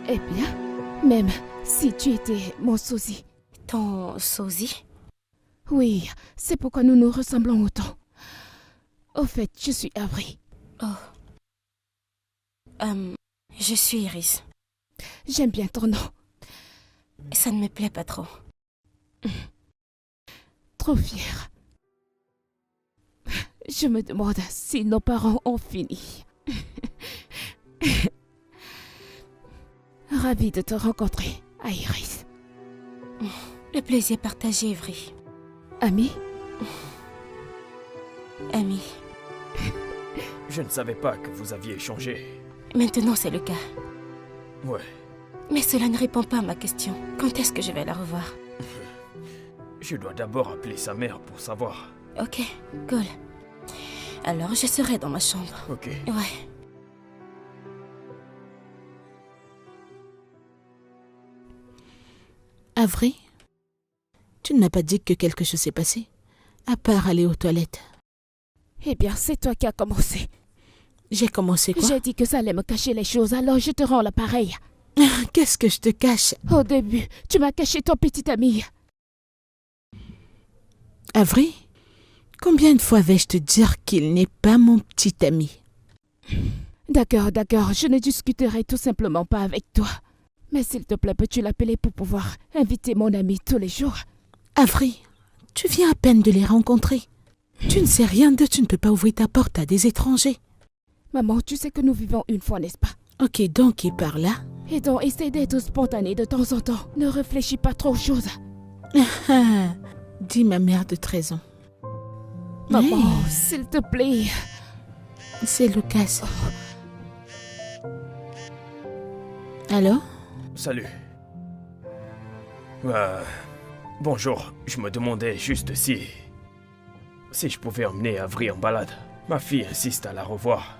Eh bien, même si tu étais mon sosie. Ton sosie? Oui, c'est pourquoi nous nous ressemblons autant. Au fait, je suis Avery. Oh. Je suis Iris. J'aime bien ton nom. Ça ne me plaît pas trop. Trop fière. Je me demande si nos parents ont fini. Ravie de te rencontrer, Iris. Le plaisir partagé, Ivry. Ami? Ami. Je ne savais pas que vous aviez échangé. Maintenant, c'est le cas. Ouais. Mais cela ne répond pas à ma question. Quand est-ce que je vais la revoir? Je dois d'abord appeler sa mère pour savoir. Ok, cool. Alors, je serai dans ma chambre. Ok. Ouais. Avery, tu ne m'as pas dit que quelque chose s'est passé, à part aller aux toilettes. Eh bien, c'est toi qui as commencé. J'ai commencé quoi? J'ai dit que ça allait me cacher les choses, alors je te rends l'appareil. Qu'est-ce que je te cache? Au début, tu m'as caché ton petit ami. Avery, combien de fois vais-je te dire qu'il n'est pas mon petit ami? D'accord, je ne discuterai tout simplement pas avec toi. Mais s'il te plaît, peux-tu l'appeler pour pouvoir inviter mon ami tous les jours? Avery, tu viens à peine de les rencontrer. Tu ne sais rien d'eux, tu ne peux pas ouvrir ta porte à des étrangers. Maman, tu sais que nous vivons une fois, n'est-ce pas? Ok, donc il part là. Et donc, essaie d'être spontané de temps en temps. Ne réfléchis pas trop aux choses. Dit ma mère de 13 ans. Maman, Hey, s'il te plaît. c'est Lucas. Allô? Salut. Bonjour, je me demandais juste si je pouvais emmener Avery en balade. Ma fille insiste à la revoir.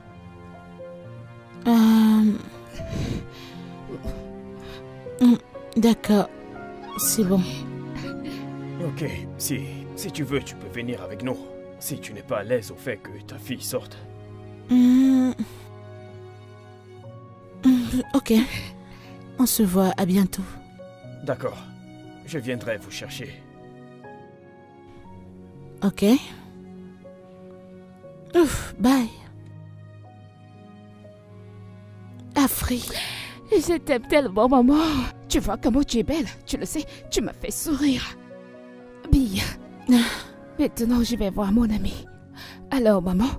D'accord, c'est bon. Ok, si tu veux, tu peux venir avec nous. Si tu n'es pas à l'aise au fait que ta fille sorte. Ok, on se voit à bientôt. D'accord, je viendrai vous chercher. Ok. Ouf, bye. Avery. Je t'aime tellement, maman. Tu vois comment tu es belle. Tu le sais, tu m'as fait sourire. Bien. Maintenant, je vais voir mon ami. Alors, maman?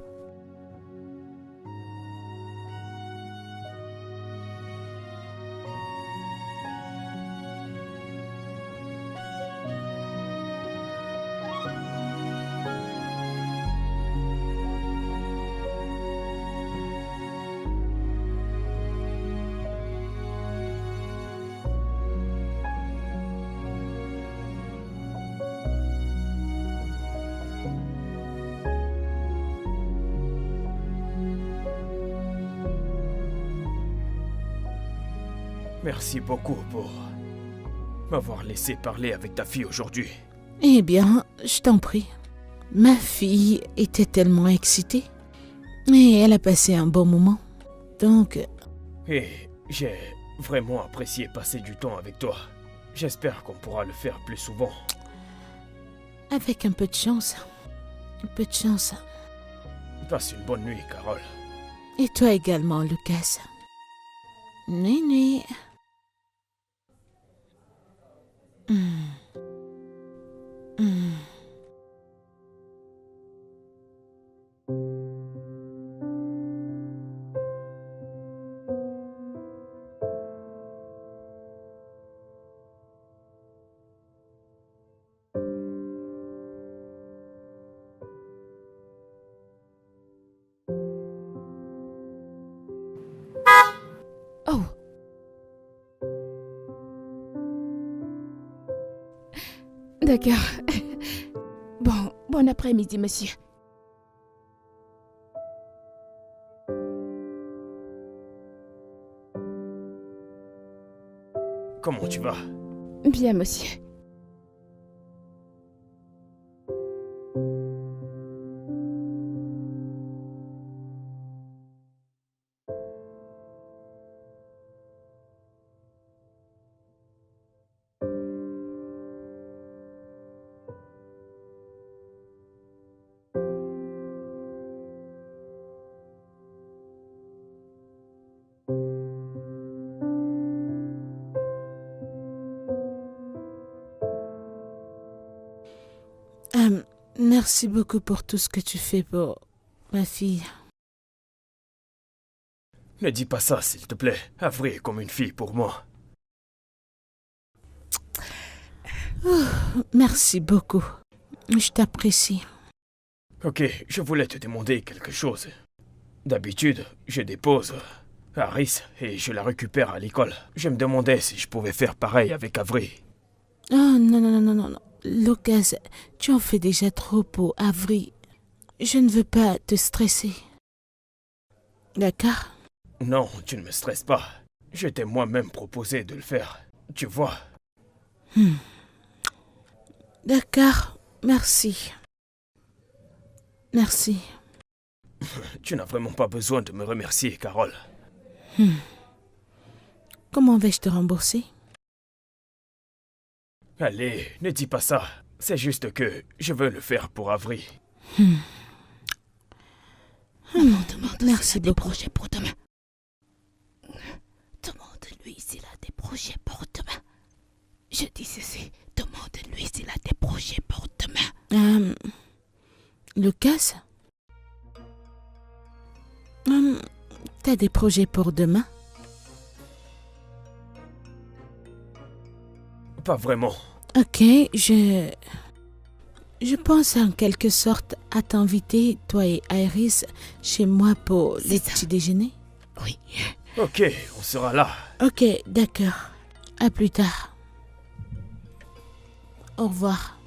Merci beaucoup pour m'avoir laissé parler avec ta fille aujourd'hui. Eh bien, je t'en prie. Ma fille était tellement excitée. Et elle a passé un bon moment. Donc... Et j'ai vraiment apprécié passer du temps avec toi. J'espère qu'on pourra le faire plus souvent. Avec un peu de chance. Un peu de chance. Passe une bonne nuit, Carole. Et toi également, Lucas. Nuit, nuit. Oh. D'accord. Bon après-midi, monsieur. Comment tu vas? Bien, monsieur. Merci beaucoup pour tout ce que tu fais pour ma fille. Ne dis pas ça, s'il te plaît. Avery est comme une fille pour moi. Merci beaucoup. Je t'apprécie. Ok, je voulais te demander quelque chose. D'habitude, je dépose Harris et je la récupère à l'école. Je me demandais si je pouvais faire pareil avec Avery. Oh non. Lucas, tu en fais déjà trop pour Avery. Je ne veux pas te stresser. D'accord? Non, tu ne me stresses pas. Je t'ai moi-même proposé de le faire. Tu vois? D'accord, merci. Merci. Tu n'as vraiment pas besoin de me remercier, Carole. Comment vais-je te rembourser? Allez, ne dis pas ça. C'est juste que je veux le faire pour Avery. Maman demande Merci s'il a des beaucoup. projets pour demain. Demande-lui s'il a des projets pour demain. Je dis ceci. Demande-lui s'il a des projets pour demain. Lucas? T'as des projets pour demain? Pas vraiment. Ok, je pense en quelque sorte à t'inviter, toi et Iris, chez moi pour C'est les ça. petits déjeuners. Oui. Ok, on sera là. Ok, d'accord. À plus tard. Au revoir.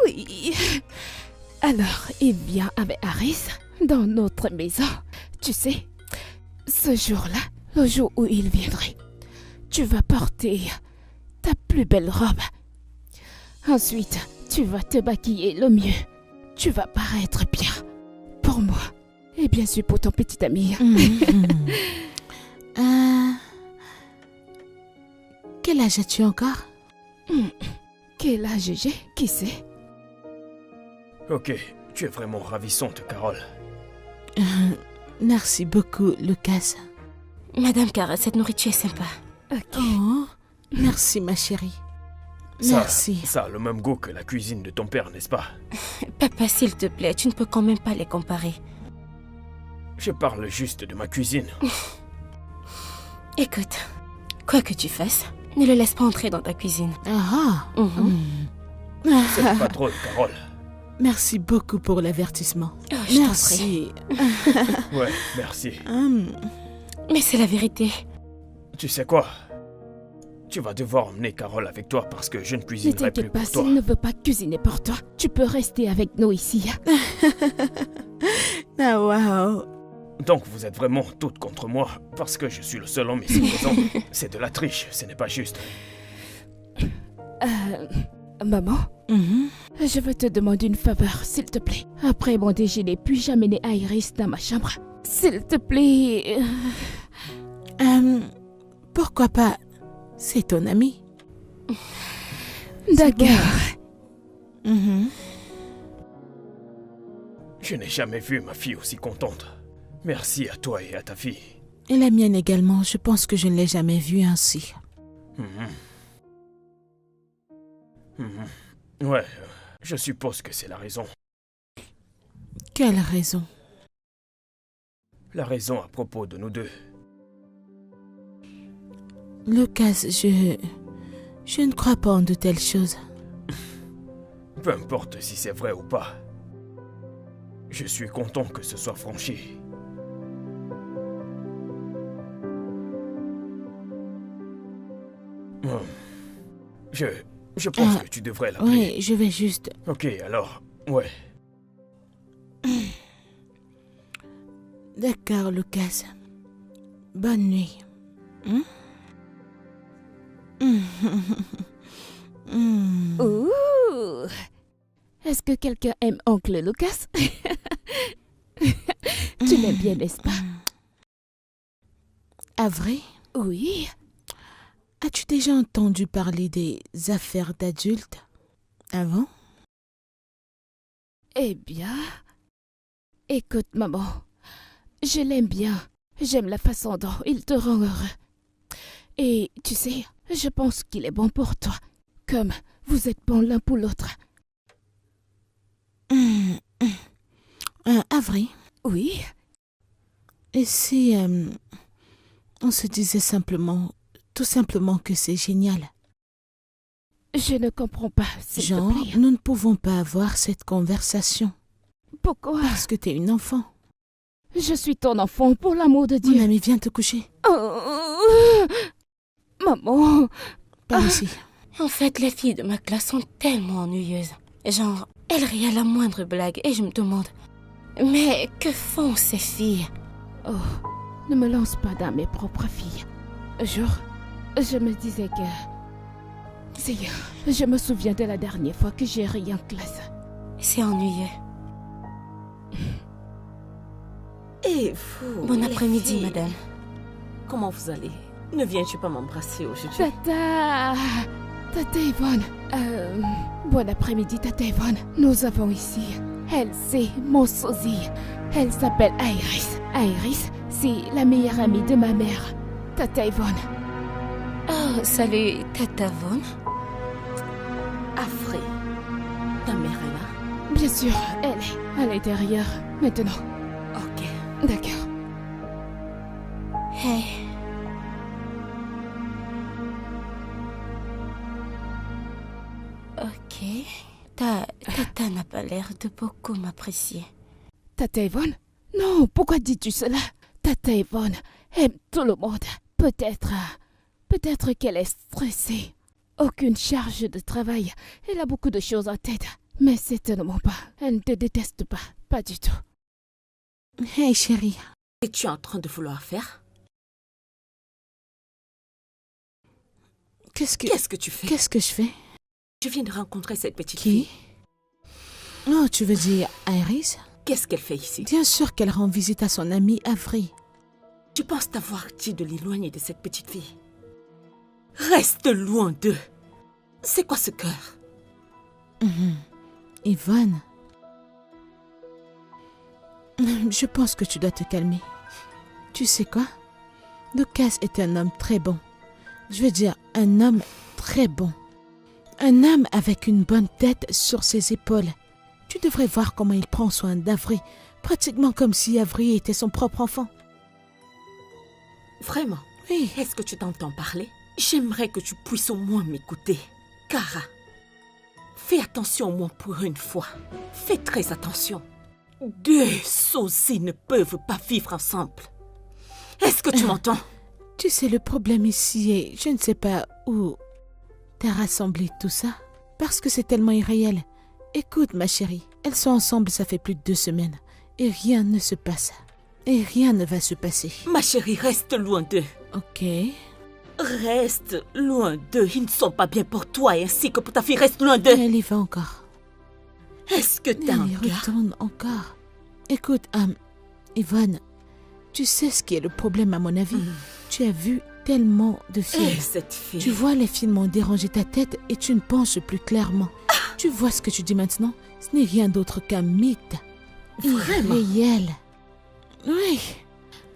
Oui. Alors, il vient avec Harris dans notre maison. Tu sais, ce jour-là, le jour où il viendrait, tu vas porter ta plus belle robe. Ensuite, tu vas te maquiller le mieux. Tu vas paraître bien pour moi et bien sûr pour ton petit ami. Quel âge as-tu encore? Quel âge j'ai? Qui sait? Ok, tu es vraiment ravissante, Carole. Merci beaucoup, Lucas. Madame Carole, cette nourriture est sympa. Ok. Oh, merci, ma chérie. Ça- Merci. Ça a le même goût que la cuisine de ton père, n'est-ce pas? Papa, s'il te plaît, tu ne peux quand même pas les comparer. Je parle juste de ma cuisine. Écoute, quoi que tu fasses, ne le laisse pas entrer dans ta cuisine. C'est pas drôle, Carole. Merci beaucoup pour l'avertissement. Oh, je t'en prie. Merci. Ouais, merci. Mais c'est la vérité. Tu sais quoi? Tu vas devoir emmener Carole avec toi parce que je ne Ne cuisinerai plus t'inquiète pas, pour toi. s'il ne veut pas cuisiner pour toi, tu peux rester avec nous ici. Ah, wow. Donc vous êtes vraiment toutes contre moi parce que je suis le seul homme ici présent. C'est de la triche, ce n'est pas juste. Maman, je veux te demander une faveur, s'il te plaît. Après mon déjeuner, puis-je amener Iris dans ma chambre? S'il te plaît. Pourquoi pas? C'est ton ami. D'accord. Je n'ai jamais vu ma fille aussi contente. Merci à toi et à ta fille. Et la mienne également, je pense que je ne l'ai jamais vue ainsi. Ouais, je suppose que c'est la raison. Quelle raison? La raison à propos de nous deux. Lucas, je ne crois pas en de telles choses. Peu importe si c'est vrai ou pas. Je suis content que ce soit franchi. Je pense que tu devrais l'appeler. Oui, je vais juste... Ok, alors, ouais. D'accord, Lucas. Bonne nuit. Ouh! Est-ce que quelqu'un aime oncle Lucas? Tu l'aimes bien, n'est-ce pas? Ah vrai? Oui. As-tu déjà entendu parler des affaires d'adultes avant? Eh bien... Écoute, maman. Je l'aime bien. J'aime la façon dont il te rend heureux. Et tu sais, je pense qu'il est bon pour toi. Comme vous êtes bons l'un pour l'autre. Ah vrai? Oui. Et si on se disait tout simplement que c'est génial? Je ne comprends pas, s'il te plaît. Nous ne pouvons pas avoir cette conversation. Pourquoi? Parce que t'es une enfant. Je suis ton enfant, pour l'amour de Dieu. Mon ami, viens te coucher. Maman. Par ici. En fait, les filles de ma classe sont tellement ennuyeuses. Genre, elles rient à la moindre blague et je me demande... Mais que font ces filles? Oh, ne me lance pas dans mes propres filles. Je me disais que... Je me souviens de la dernière fois que j'ai ri en classe. C'est ennuyeux. Et vous? Bon après-midi, madame. Comment vous allez? Ne viens-tu pas m'embrasser aujourd'hui? Tata Yvonne. Bon après-midi, Tata Yvonne. Nous avons ici... Elle, c'est mon sosie. Elle s'appelle Iris. Iris, c'est la meilleure amie de ma mère, Tata Yvonne. Oh, salut, Tata Von. Afré. Ta mère est là? Bien sûr, elle est à l'intérieur maintenant. Ok. D'accord. Hey. Ok. Tata n'a pas l'air de beaucoup m'apprécier. Tata Yvonne? Non, pourquoi dis-tu cela? Tata Yvonne aime tout le monde. Peut-être qu'elle est stressée. Aucune charge de travail. Elle a beaucoup de choses en tête. Mais certainement pas. Elle ne te déteste pas. Pas du tout. Hey chérie. Qu'es-tu en train de vouloir faire? Qu'est-ce que tu fais? Qu'est-ce que je fais? Je viens de rencontrer cette petite fille. Oh, tu veux dire Iris? Qu'est-ce qu'elle fait ici? Bien sûr qu'elle rend visite à son amie Avery. Tu penses t'avoir dit de l'éloigner de cette petite fille? Reste loin d'eux. C'est quoi ce cœur? Yvonne, je pense que tu dois te calmer. Tu sais quoi? Lucas est un homme très bon. Je veux dire, un homme très bon. Un homme avec une bonne tête sur ses épaules. Tu devrais voir comment il prend soin d'Avery, pratiquement comme si Avery était son propre enfant. Vraiment? Oui. Est-ce que tu t'entends parler? J'aimerais que tu puisses au moins m'écouter. Kara, fais attention au moins pour une fois. Fais très attention. Deux sosies ne peuvent pas vivre ensemble. Est-ce que tu m'entends? Tu sais, le problème ici est... Je ne sais pas où t'as rassemblé tout ça. Parce que c'est tellement irréel. Écoute, ma chérie, elles sont ensemble, ça fait plus de 2 semaines. Et rien ne se passe. et rien ne va se passer. Ma chérie, reste loin d'eux. Ok. Reste loin d'eux. Ils ne sont pas bien pour toi ainsi que pour ta fille. Reste loin d'eux. Elle y va encore. Est-ce que t'as un Elle y gars? retourne encore. Écoute, Yvonne, tu sais ce qui est le problème à mon avis. Tu as vu tellement de films. Cette fille. Tu vois, les films ont dérangé ta tête et tu ne penses plus clairement. Tu vois ce que tu dis maintenant? Ce n'est rien d'autre qu'un mythe. Vraiment? Irréel. Oui.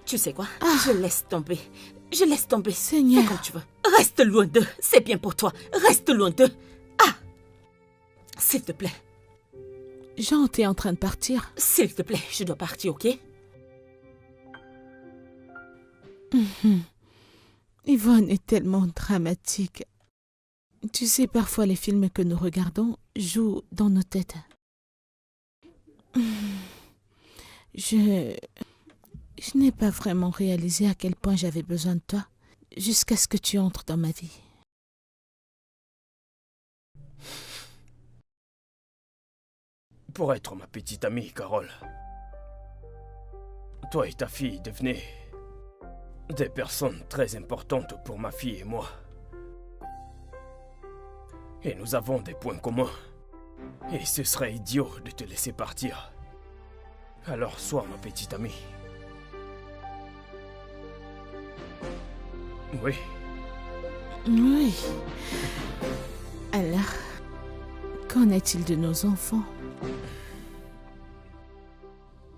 Tu sais quoi? Je laisse tomber. Je laisse tomber. Seigneur. Fais comme tu veux. Reste loin d'eux. C'est bien pour toi. Reste loin d'eux. Ah! S'il te plaît. Jean, t'es en train de partir. S'il te plaît, je dois partir, ok? Yvonne est tellement dramatique. Tu sais, parfois les films que nous regardons jouent dans nos têtes. Je n'ai pas vraiment réalisé à quel point j'avais besoin de toi jusqu'à ce que tu entres dans ma vie. Pour être ma petite amie, Carole, toi et ta fille devenez des personnes très importantes pour ma fille et moi. Et nous avons des points communs. Et ce serait idiot de te laisser partir. Alors sois ma petite amie. Oui. Oui. Alors, qu'en est-il de nos enfants?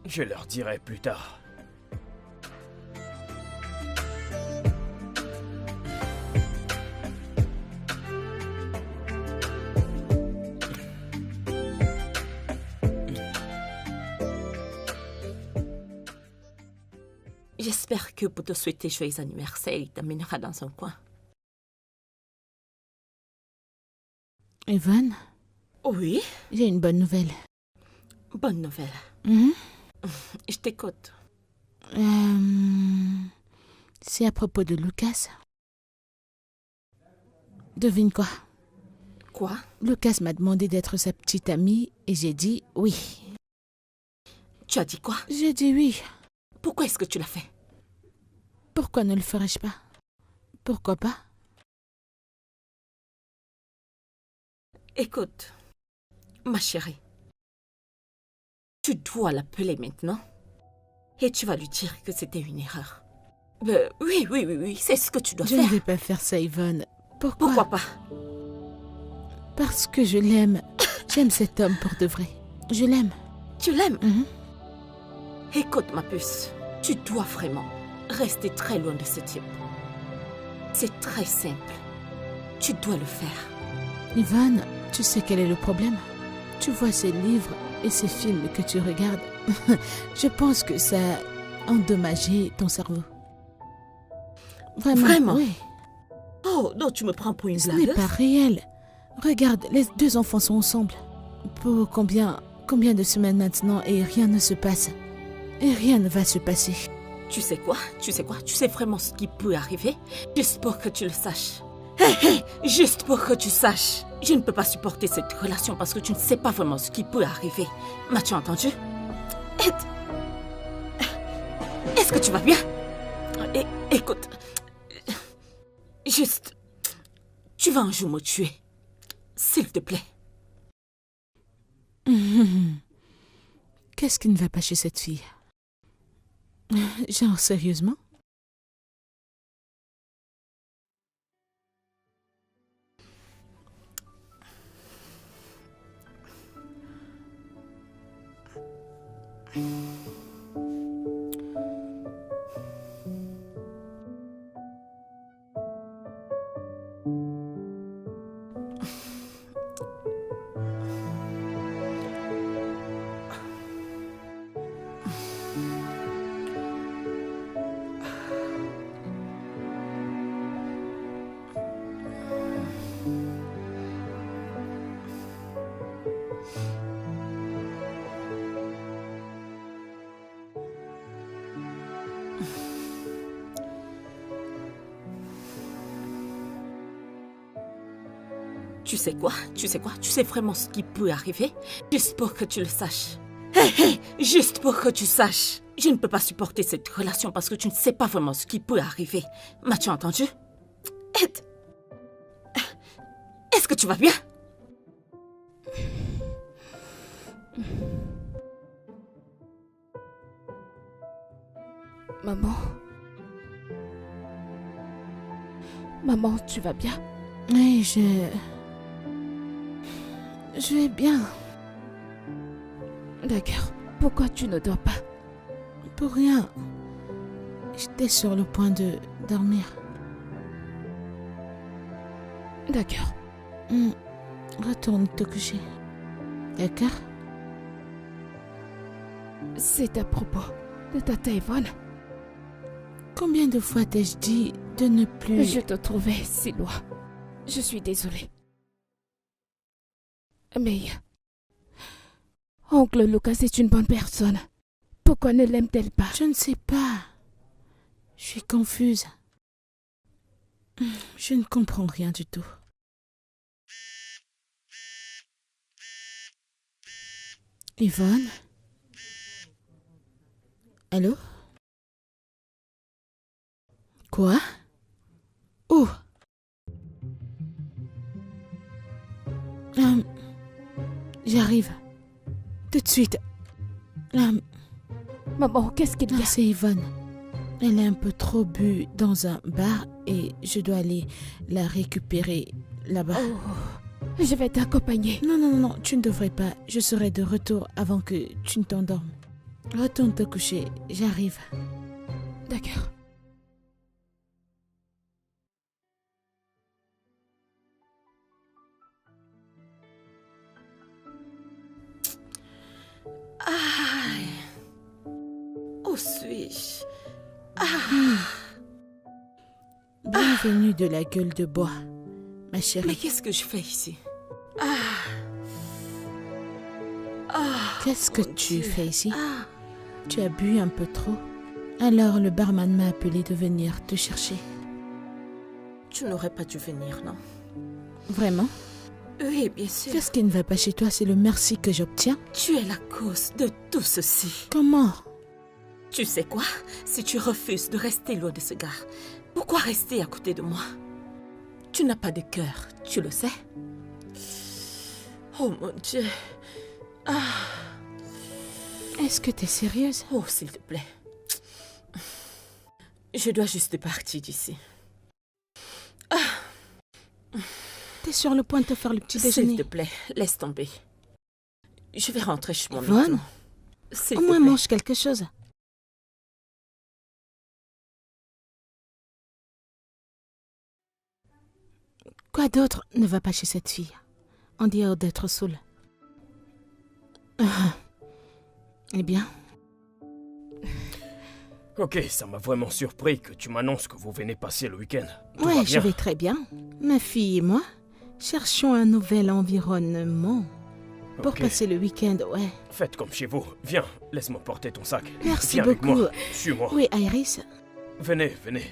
Je leur dirai plus tard. J'espère que pour te souhaiter joyeux anniversaire, il t'amènera dans un coin. Yvonne, Oui? j'ai une bonne nouvelle. Bonne nouvelle. Je t'écoute. C'est à propos de Lucas. Devine quoi? Quoi? Lucas m'a demandé d'être sa petite amie et j'ai dit oui. Tu as dit quoi? J'ai dit oui. Pourquoi est-ce que tu l'as fait? Pourquoi ne le ferais-je pas? Pourquoi pas? Écoute, ma chérie, tu dois l'appeler maintenant et tu vas lui dire que c'était une erreur. Oui, c'est ce que tu dois Je faire. ne vais pas faire ça, Yvonne. Pourquoi? Pourquoi pas? Parce que je l'aime. J'aime cet homme pour de vrai. Je l'aime. Tu l'aimes? Mhm. Écoute, ma puce, tu dois vraiment rester très loin de ce type. C'est très simple. Tu dois le faire. Yvonne, tu sais quel est le problème? Tu vois ces livres et ces films que tu regardes. Je pense que ça a endommagé ton cerveau. Vraiment? Oui. Oh, non, tu me prends pour une Ce n'est blagueuse? pas réel. Regarde, les deux enfants sont ensemble. Pour combien de semaines maintenant et rien ne se passe. Et rien ne va se passer. Tu sais quoi? Tu sais vraiment ce qui peut arriver? Juste pour que tu le saches. Hé, juste pour que tu saches. Je ne peux pas supporter cette relation parce que tu ne sais pas vraiment ce qui peut arriver. M'as-tu entendu? Est-ce que tu vas bien? Écoute, juste, tu vas un jour me tuer. S'il te plaît. Qu'est-ce qui ne va pas chez cette fille? Genre, sérieusement? Tu sais quoi? Tu sais vraiment ce qui peut arriver? Juste pour que tu le saches. Hé, juste pour que tu saches. Je ne peux pas supporter cette relation parce que tu ne sais pas vraiment ce qui peut arriver. M'as-tu entendu? Ed, est-ce que tu vas bien? Maman? Maman, tu vas bien? Oui, je vais bien. D'accord. Pourquoi tu ne dors pas? Pour rien. J'étais sur le point de dormir. D'accord. Retourne te coucher. D'accord? C'est à propos de tata Yvonne. Combien de fois t'ai-je dit de ne plus... Je te trouvais si loin. Je suis désolée. Mais... Oncle Lucas est une bonne personne. Pourquoi ne l'aime-t-elle pas? Je ne sais pas. Je suis confuse. Je ne comprends rien du tout. Yvonne? Allô? Quoi? Où? J'arrive. Tout de suite. Maman, qu'est-ce qu'il y a? C'est Yvonne. Elle a un peu trop bu dans un bar et je dois aller la récupérer là-bas. Oh, je vais t'accompagner. Non, tu ne devrais pas. Je serai de retour avant que tu ne t'endormes. Retourne te coucher, j'arrive. D'accord. Où suis-je? Bienvenue de la gueule de bois, ma chérie. Mais qu'est-ce que je fais ici? Qu'est-ce que tu fais ici? Tu as bu un peu trop. Alors le barman m'a appelé de venir te chercher. Tu n'aurais pas dû venir, non? Vraiment? Oui, bien sûr. Qu'est-ce qui ne va pas chez toi? C'est le merci que j'obtiens. Tu es la cause de tout ceci. Comment? Tu sais quoi? Si tu refuses de rester loin de ce gars, pourquoi rester à côté de moi? Tu n'as pas de cœur, tu le sais? Oh mon Dieu. Est-ce que tu es sérieuse? Oh, s'il te plaît. Je dois juste partir d'ici. T'es sur le point de te faire le petit déjeuner. S'il te plaît, laisse tomber. Je vais rentrer chez moi Yvonne, maintenant. S'il au te moins plaît. mange quelque chose. Quoi d'autre ne va pas chez cette fille, en dehors d'être saoule? Eh bien? Ok, ça m'a vraiment surpris que tu m'annonces que vous venez passer le week-end. Tout va Ouais, je bien? vais très bien. Ma fille et moi cherchons un nouvel environnement pour Ok. passer le week-end, ouais. Faites comme chez vous. Viens, laisse-moi porter ton sac. Merci Viens avec beaucoup. moi. Suis-moi. Oui, Iris. Venez, venez.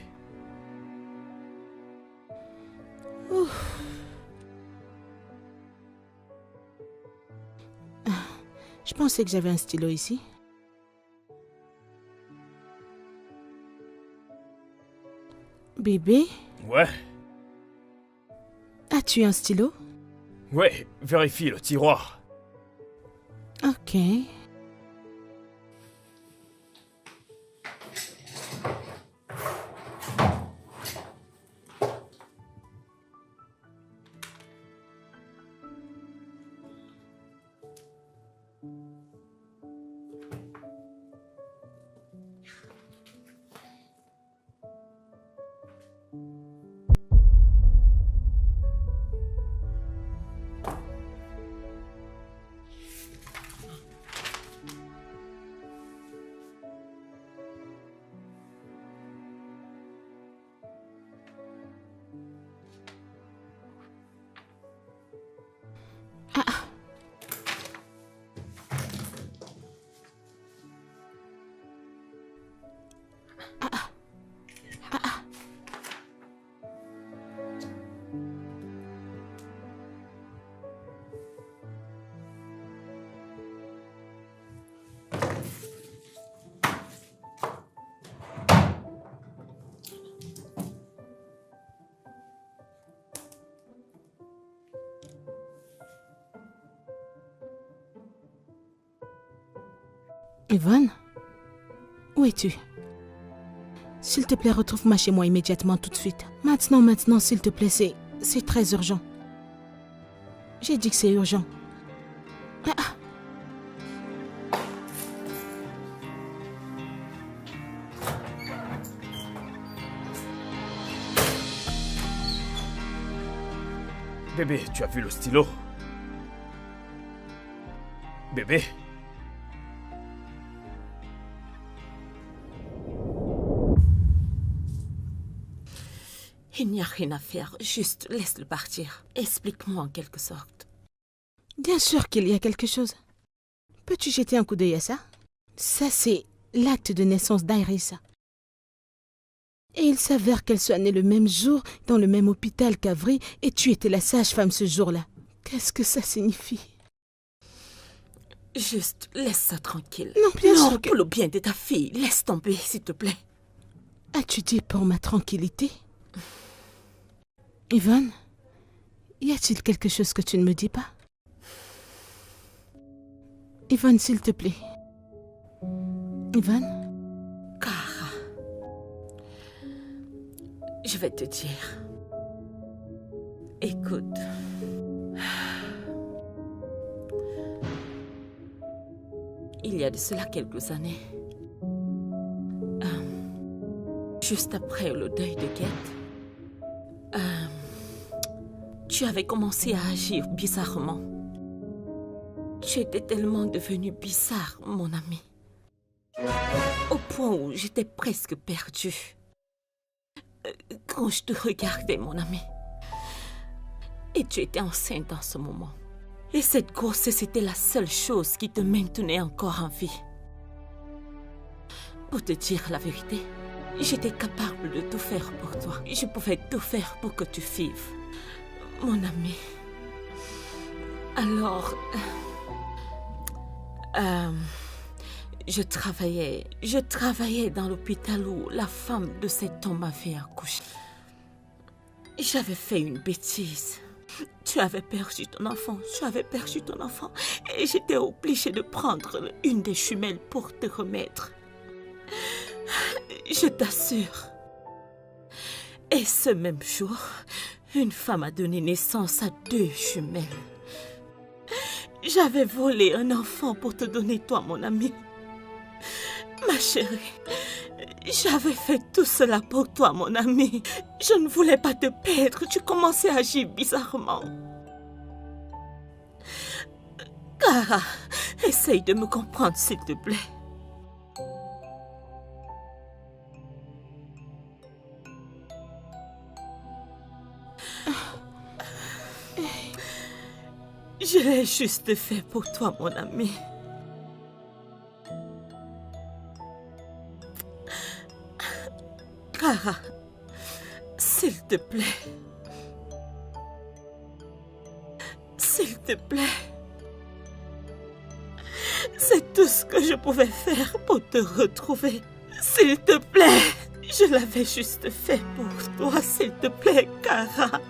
Je pensais que j'avais un stylo ici. Bébé, Ouais, as-tu un stylo? ouais, vérifie le tiroir. Ok. Yvonne? Où es-tu? S'il te plaît, retrouve-moi chez moi immédiatement, tout de suite. Maintenant, s'il te plaît, c'est très urgent. J'ai dit que c'est urgent. Ah. Bébé, tu as vu le stylo? Bébé? Il n'y a rien à faire, juste laisse-le partir. Explique-moi en quelque sorte. Bien sûr qu'il y a quelque chose. Peux-tu jeter un coup d'œil à ça? Ça, c'est l'acte de naissance d'Iris. Et il s'avère qu'elle soit née le même jour, dans le même hôpital qu'Avry, et tu étais la sage-femme ce jour-là. Qu'est-ce que ça signifie? Juste laisse ça tranquille. Non, bien sûr que... pour le bien de ta fille, laisse tomber, s'il te plaît. As-tu dit pour ma tranquillité? Yvonne, y a-t-il quelque chose que tu ne me dis pas? Yvonne, s'il te plaît. Yvonne? Kara, je vais te dire. Écoute. Il y a de cela quelques années, juste après le deuil de Kate, tu avais commencé à agir bizarrement. Tu étais tellement devenu bizarre, mon ami. Au point où j'étais presque perdue. Quand je te regardais, mon ami. Et tu étais enceinte en ce moment. Et cette grossesse était la seule chose qui te maintenait encore en vie. Pour te dire la vérité, j'étais capable de tout faire pour toi. Je pouvais tout faire pour que tu vives. Mon ami. Alors... je travaillais dans l'hôpital où la femme de cet homme avait accouché. J'avais fait une bêtise. Tu avais perdu ton enfant, et j'étais obligée de prendre une des jumelles pour te remettre. Je t'assure. Et ce même jour, une femme a donné naissance à 2 jumelles. J'avais volé un enfant pour te donner toi, mon ami. Ma chérie, j'avais fait tout cela pour toi, mon ami. Je ne voulais pas te perdre. Tu commençais à agir bizarrement. Kara, essaye de me comprendre, s'il te plaît. Je l'ai juste fait pour toi, mon ami. Kara, s'il te plaît. S'il te plaît. C'est tout ce que je pouvais faire pour te retrouver. S'il te plaît. Je l'avais juste fait pour toi, s'il te plaît, Kara.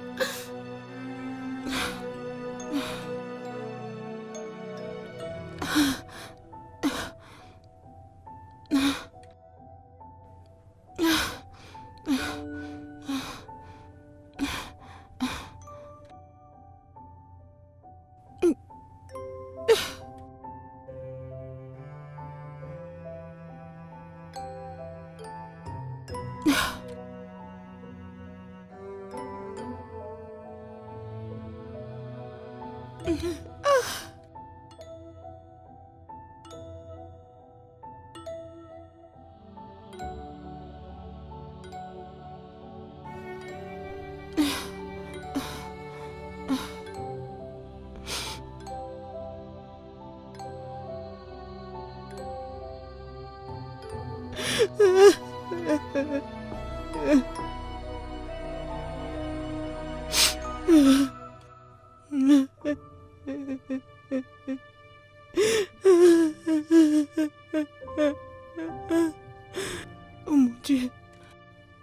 Oh mon Dieu.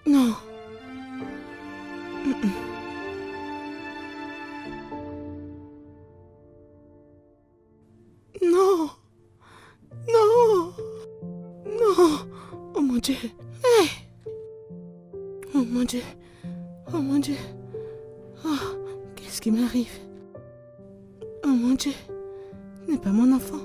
Non. Non. Non. Dieu. Oh mon Dieu. Oh mon Dieu. Oh, qu'est-ce qui m'arrive? Oh mon Dieu. Ce n'est pas mon enfant.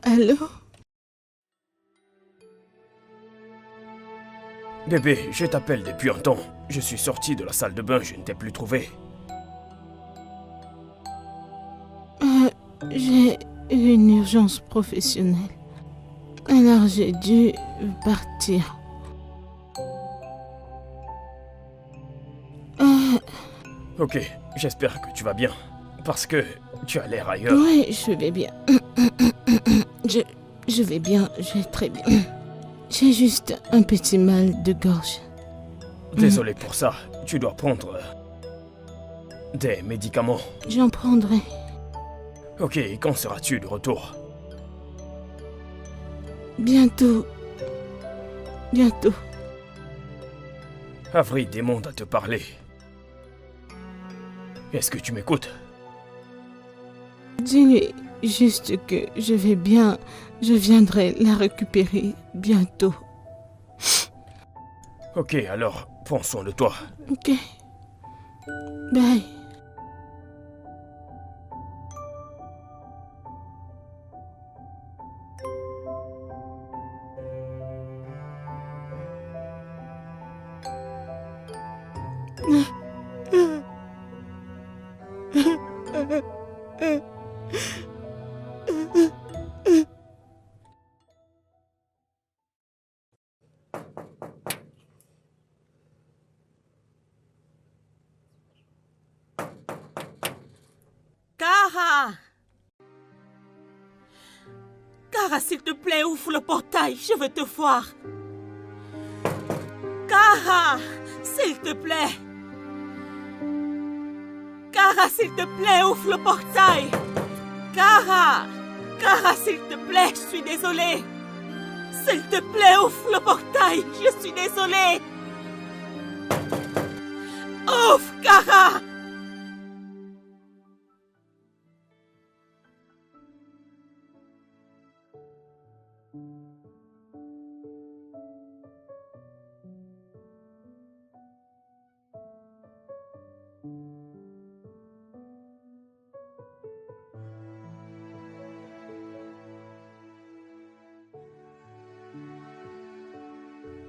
Allô? Bébé, je t'appelle depuis un temps. Je suis sorti de la salle de bain, je ne t'ai plus trouvé. J'ai eu une urgence professionnelle. Alors j'ai dû partir. Ok, j'espère que tu vas bien. Parce que tu as l'air ailleurs. Oui, je vais bien. Je vais bien, je vais très bien. J'ai juste un petit mal de gorge. Désolé pour ça. Tu dois prendre des médicaments. J'en prendrai. Ok, quand seras-tu de retour? Bientôt. Bientôt. Avery demande à te parler. Est-ce que tu m'écoutes? Dis-lui juste que je vais bien. Je viendrai la récupérer bientôt. Ok, alors, prends soin de toi. Ok. Bye. Cara! Cara, s'il te plaît, ouvre le portail, je veux te voir. Cara, s'il te plaît. Cara, s'il te plaît, ouvre le portail. Cara! Cara, s'il te plaît, je suis désolée. S'il te plaît, ouvre le portail, je suis désolée. Ouvre, Cara!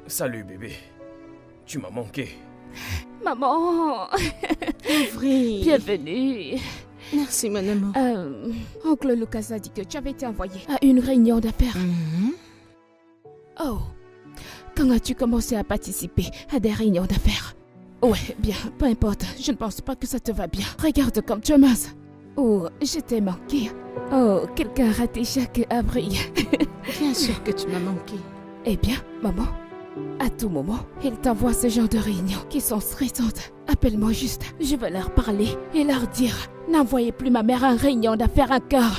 Salut bébé. Tu m'as manqué. Maman, Avery. bienvenue. Merci, mon amour. Oncle Lucas a dit que tu avais été envoyé à une réunion d'affaires. Oh, quand as-tu commencé à participer à des réunions d'affaires? Ouais, bien, peu importe. Je ne pense pas que ça te va bien. Regarde comme tu es mince. Oh, je t'ai manqué. Oh, quelqu'un a raté chaque avril. Bien sûr que tu m'as manqué. Eh bien, maman, à tout moment, il t'envoie ce genre de réunions qui sont stressantes. Appelle-moi juste. Je vais leur parler et leur dire: n'envoyez plus ma mère en réunion d'affaires encore.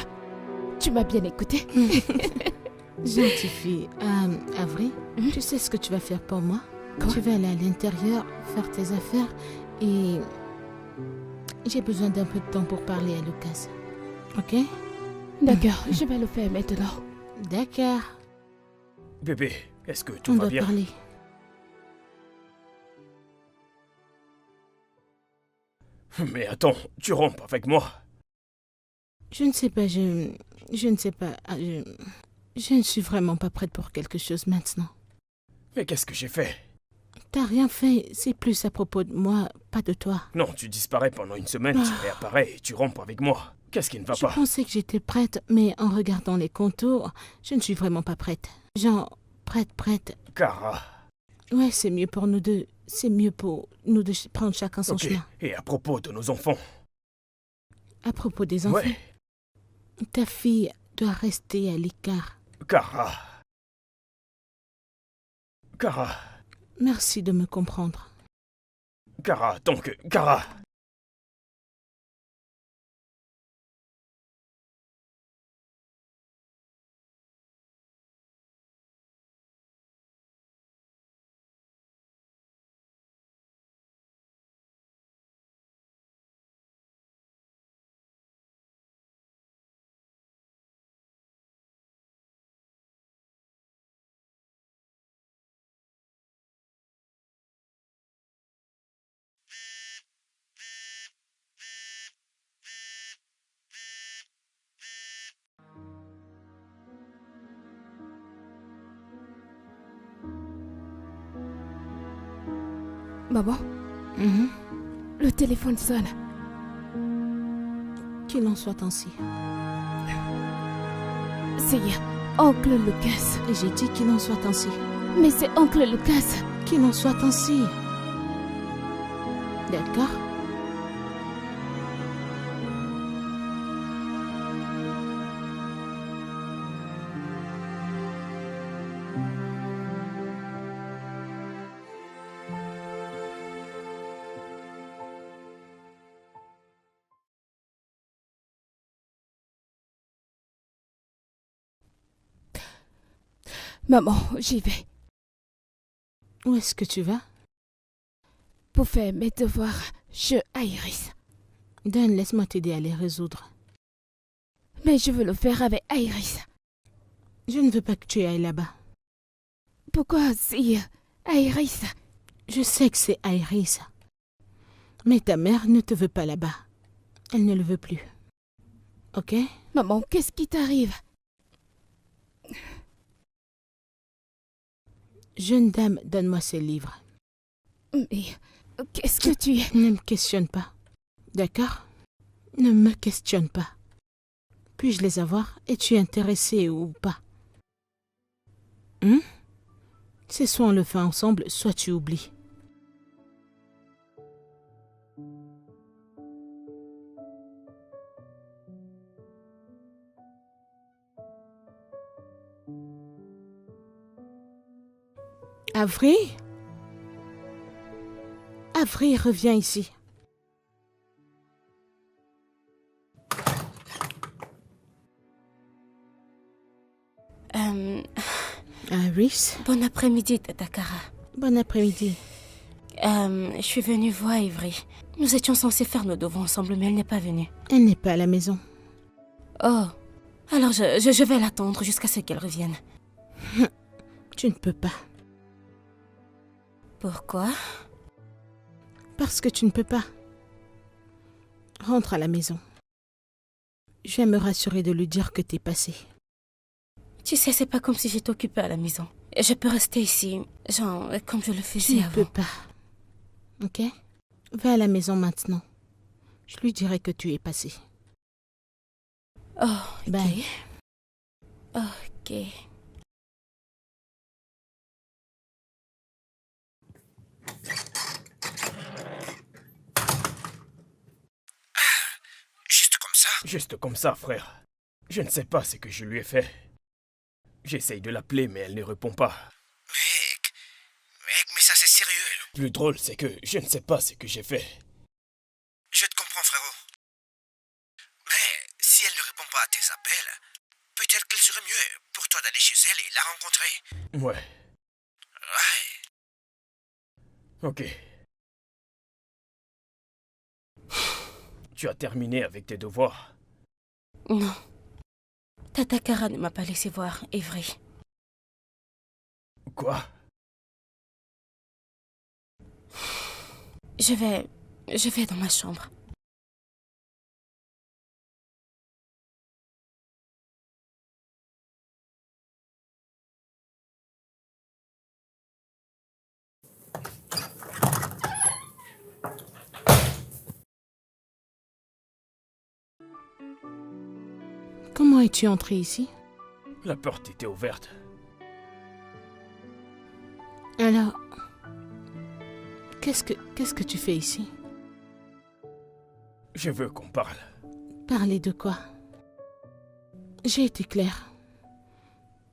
Tu m'as bien écouté? Gentille fille. Avery, tu sais ce que tu vas faire pour moi? Quoi? Tu vas aller à l'intérieur, faire tes affaires et j'ai besoin d'un peu de temps pour parler à Lucas. Ok? D'accord, je vais le faire maintenant. D'accord. Bébé, est-ce que tout On va doit bien? parler. Mais attends, tu rompes avec moi. Je ne sais pas, je ne sais pas. Je ne suis vraiment pas prête pour quelque chose maintenant. Mais qu'est-ce que j'ai fait? T'as rien fait, c'est plus à propos de moi, pas de toi. Non, tu disparais pendant une semaine, tu réapparais et tu rompes avec moi. Qu'est-ce qui ne va Je pas? pensais que j'étais prête, mais en regardant les contours, je ne suis vraiment pas prête. Genre, prête. Cara. Ouais, c'est mieux pour nous deux. C'est mieux pour nous de prendre chacun son Ok, chemin. et à propos de nos enfants? À propos des enfants, Ouais, ta fille doit rester à l'écart. Cara. Cara. Merci de me comprendre. Cara, tant que... Cara. Maman, le téléphone sonne. Qu'il en soit ainsi. C'est Oncle Lucas. Et j'ai dit qu'il en soit ainsi. Mais c'est Oncle Lucas. Qu'il en soit ainsi. D'accord? Maman, j'y vais. Où est-ce que tu vas? Pour faire mes devoirs chez Iris. Dan, laisse-moi t'aider à les résoudre. Mais je veux le faire avec Iris. Je ne veux pas que tu ailles là-bas. Pourquoi si Iris? Je sais que c'est Iris. Mais ta mère ne te veut pas là-bas. Elle ne le veut plus. Ok? Maman, qu'est-ce qui t'arrive? Jeune dame, donne-moi ces livres. Mais qu'est-ce que tu es? Ne me questionne pas. D'accord? Ne me questionne pas. Puis-je les avoir? Es-tu intéressé ou pas? C'est soit on le fait ensemble, soit tu oublies. Avril? Avril, reviens ici. Iris? Bon après-midi, Tata Kara. Bon après-midi. Je suis venue voir Ivry. Nous étions censés faire nos devoirs ensemble, mais elle n'est pas venue. Elle n'est pas à la maison. Oh, alors je vais l'attendre jusqu'à ce qu'elle revienne. Tu ne peux pas. Pourquoi? Parce que tu ne peux pas. Rentre à la maison. Je vais me rassurer de lui dire que t'es passé. Tu sais, c'est pas comme si j'étais occupée à la maison. Je peux rester ici, genre, comme je le faisais Tu ne avant. peux pas. Ok? Va à la maison maintenant. Je lui dirai que tu es passé. Oh, ok. Bye. Ok. Juste comme ça? Juste comme ça, frère. Je ne sais pas ce que je lui ai fait. J'essaye de l'appeler, mais elle ne répond pas. Mec, mais ça c'est sérieux. Le plus drôle, c'est que je ne sais pas ce que j'ai fait. Je te comprends, frérot. Mais si elle ne répond pas à tes appels, peut-être qu'il serait mieux pour toi d'aller chez elle et la rencontrer. Ouais, Ouais. ok. Tu as terminé avec tes devoirs? Non. Tata Kara ne m'a pas laissé voir Ivry. Quoi? Je vais dans ma chambre. Comment es-tu entré ici? La porte était ouverte. Alors, qu'est-ce que tu fais ici? Je veux qu'on parle. Parler de quoi? J'ai été claire.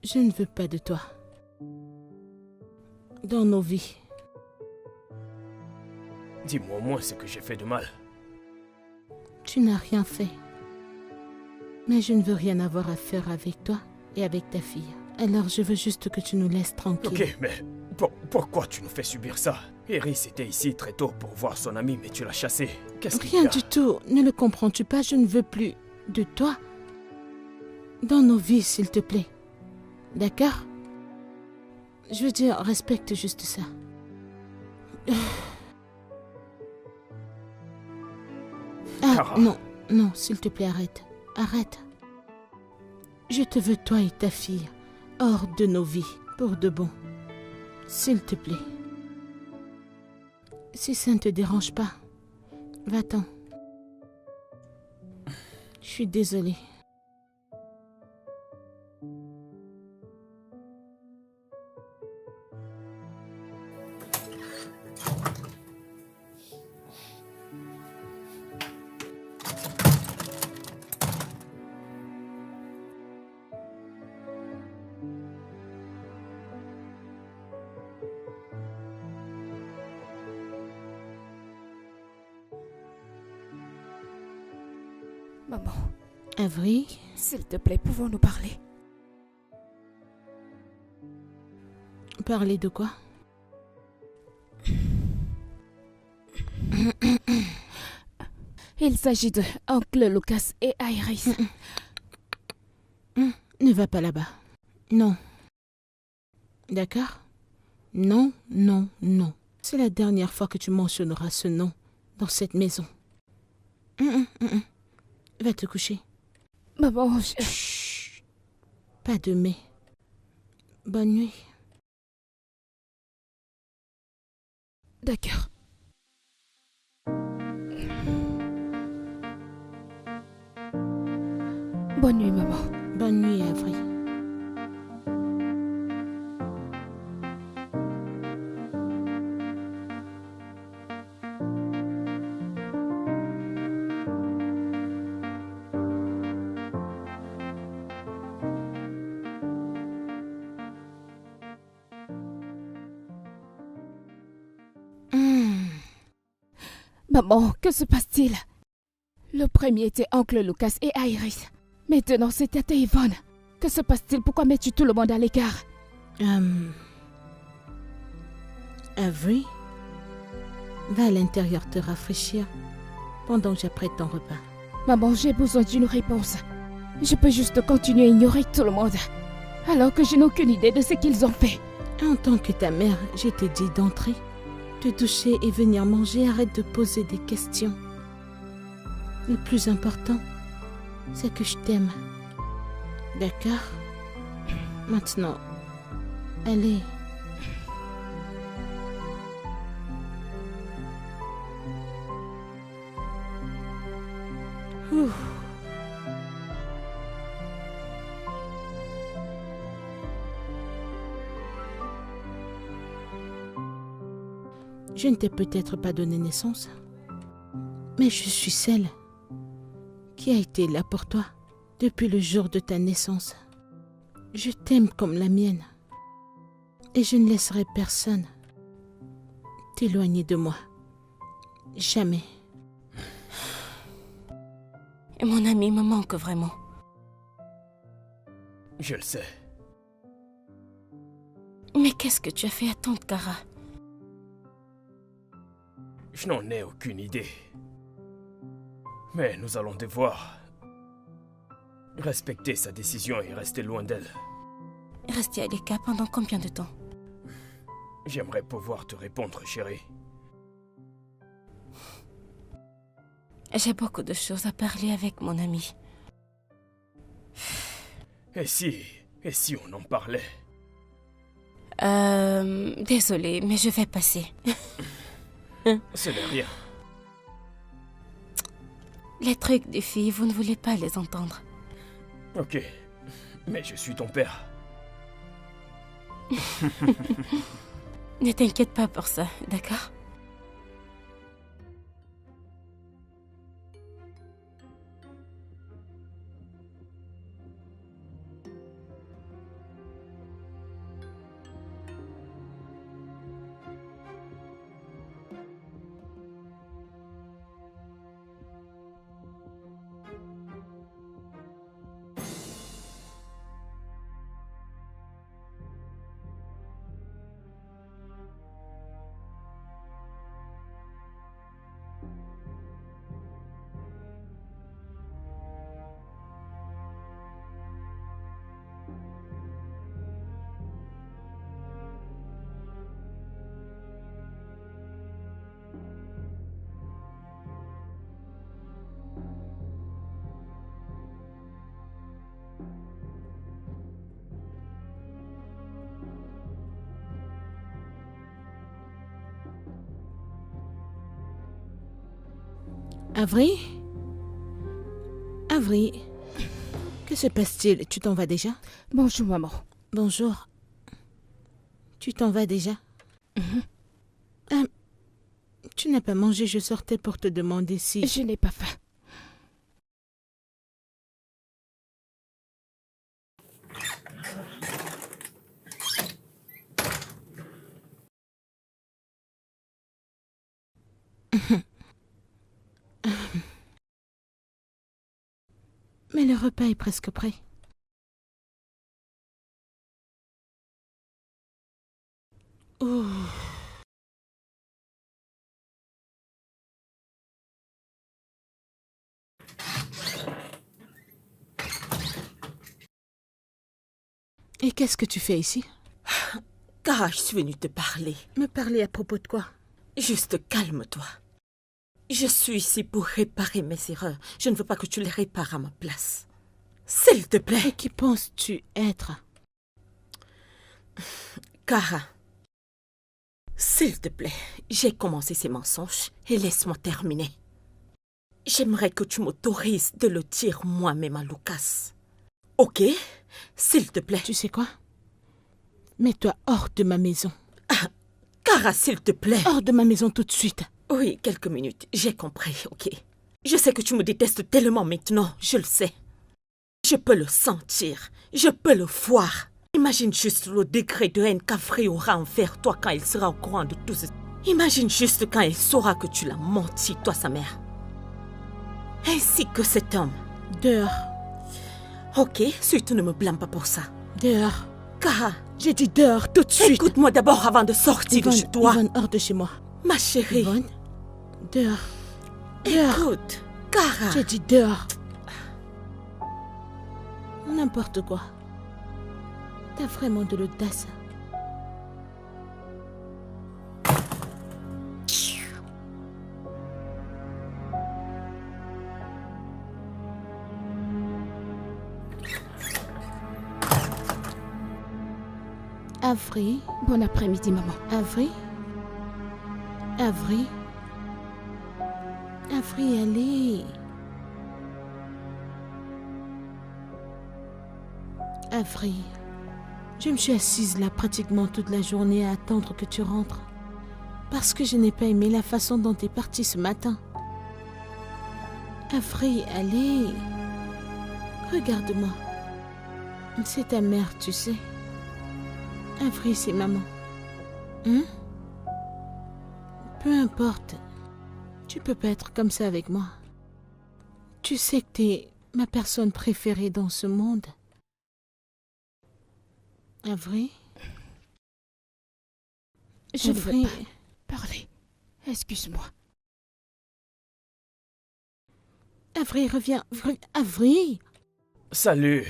Je ne veux pas de toi. Dans nos vies. Dis-moi au moins ce que j'ai fait de mal. Tu n'as rien fait. Mais je ne veux rien avoir à faire avec toi et avec ta fille. Alors je veux juste que tu nous laisses tranquilles. Ok, mais pourquoi tu nous fais subir ça? Iris était ici très tôt pour voir son ami, mais tu l'as chassé. Qu'est-ce qu'il y Rien a? du tout. Ne le comprends-tu pas? Je ne veux plus de toi dans nos vies, s'il te plaît. D'accord? Je veux dire, respecte juste ça. Ah, Kara. non, s'il te plaît, arrête. Arrête. Je te veux, toi et ta fille, hors de nos vies, pour de bon. S'il te plaît. Si ça ne te dérange pas, va-t'en. Je suis désolée. Maman, Avery, s'il te plaît, pouvons-nous parler? parler de quoi? Il s'agit de Oncle Lucas et Iris. Ne va pas là-bas. Non. D'accord? Non, non, non. C'est la dernière fois que tu mentionneras ce nom dans cette maison. Va te coucher. Maman, Chut. Pas de mais. Bonne nuit. D'accord. Bonne nuit, maman. Bonne nuit, Avery. Maman, que se passe-t-il? Le premier était Oncle Lucas et Iris. Maintenant, c'est Tante Yvonne. Que se passe-t-il? Pourquoi mets-tu tout le monde à l'écart? Avery, va à l'intérieur te rafraîchir pendant que j'apprête ton repas. Maman, j'ai besoin d'une réponse. Je peux juste continuer à ignorer tout le monde, alors que je n'ai aucune idée de ce qu'ils ont fait. En tant que ta mère, je t'ai dit d'entrer, te doucher et venir manger. Arrête de poser des questions. Le plus important, c'est que je t'aime. D'accord? Maintenant, allez. Ouh. Je ne t'ai peut-être pas donné naissance, mais je suis celle qui a été là pour toi depuis le jour de ta naissance. Je t'aime comme la mienne et je ne laisserai personne t'éloigner de moi. Jamais. Et mon ami me manque vraiment. Je le sais. Mais qu'est-ce que tu as fait à tante Cara? Je n'en ai aucune idée. Mais nous allons devoir respecter sa décision et rester loin d'elle. Rester à l'écart pendant combien de temps? J'aimerais pouvoir te répondre, chérie. J'ai beaucoup de choses à parler avec mon ami. Et si on en parlait? Désolée, mais je vais passer. Ce n'est rien. Les trucs des filles, vous ne voulez pas les entendre. Ok, mais je suis ton père. Ne t'inquiète pas pour ça, d'accord? Avery? Avery? Que se passe-t-il? Tu t'en vas déjà? Bonjour, maman. Bonjour. Tu t'en vas déjà? Tu n'as pas mangé, je sortais pour te demander si... Je n'ai pas faim. Mais le repas est presque prêt. Oh. Et qu'est-ce que tu fais ici? Car je suis venue te parler. Me parler à propos de quoi? Juste calme-toi. Je suis ici pour réparer mes erreurs. Je ne veux pas que tu les répares à ma place. S'il te plaît. Et qui penses-tu être? Kara, s'il te plaît, j'ai commencé ces mensonges et laisse-moi terminer. J'aimerais que tu m'autorises de le dire moi-même à Lucas. Ok? S'il te plaît. Tu sais quoi? Mets-toi hors de ma maison. Kara, s'il te plaît. Hors de ma maison tout de suite. Oui, quelques minutes. J'ai compris, ok. Je sais que tu me détestes tellement maintenant, je le sais. Je peux le sentir. Je peux le voir. Imagine juste le degré de haine qu'Afri aura envers toi quand il sera au courant de tout ceci. Imagine juste quand il saura que tu l'as menti, toi, sa mère. Ainsi que cet homme. Dehors. Ok, surtout ne me blâme pas pour ça. Dehors. Kara, j'ai dit dehors tout de suite. Écoute-moi d'abord avant de sortir Yvonne, de chez toi. Yvonne, hors de chez moi. Ma chérie. Yvonne, dehors. Dehors. Écoute, Kara. J'ai dit dehors. N'importe quoi. T'as vraiment de l'audace. Avery. Bon après-midi, maman. Avery. Avery. Avery, allez. Avery. Je me suis assise là pratiquement toute la journée à attendre que tu rentres. Parce que je n'ai pas aimé la façon dont tu es partie ce matin. Avery, allez. Regarde-moi. C'est ta mère, tu sais. Avery, c'est maman. Hein? Peu importe. Tu peux pas être comme ça avec moi. Tu sais que t'es ma personne préférée dans ce monde. Avery? Je ne veux pas parler. Excuse-moi. Avery, reviens. Avery! Salut,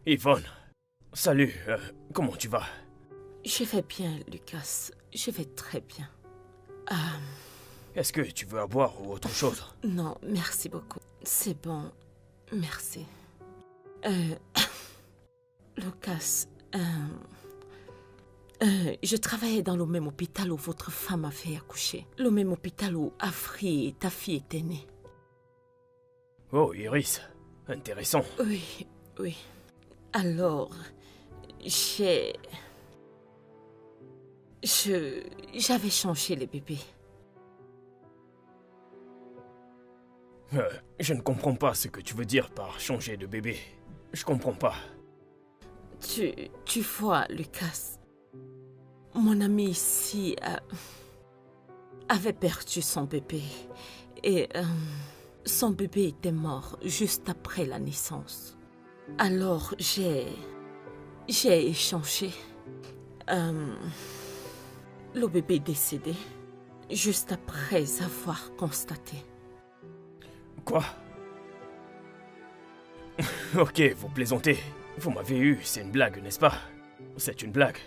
Yvonne. Salut, comment tu vas? Je vais bien, Lucas. Je vais très bien. Est-ce que tu veux à boire ou autre chose? Non, merci beaucoup. C'est bon. Merci. Lucas, je travaillais dans le même hôpital où votre femme a fait accoucher. Le même hôpital où Afri et ta fille étaient nées. Oh, Iris. Intéressant. Oui, oui. Alors, j'avais changé les bébés. Je ne comprends pas ce que tu veux dire par changer de bébé. Je comprends pas. Tu vois, Lucas, mon ami ici avait perdu son bébé. Et son bébé était mort juste après la naissance. Alors, j'ai échangé. Le bébé est décédé juste après avoir constaté. Quoi? Ok, vous plaisantez. Vous m'avez eu, c'est une blague, n'est-ce pas? C'est une blague.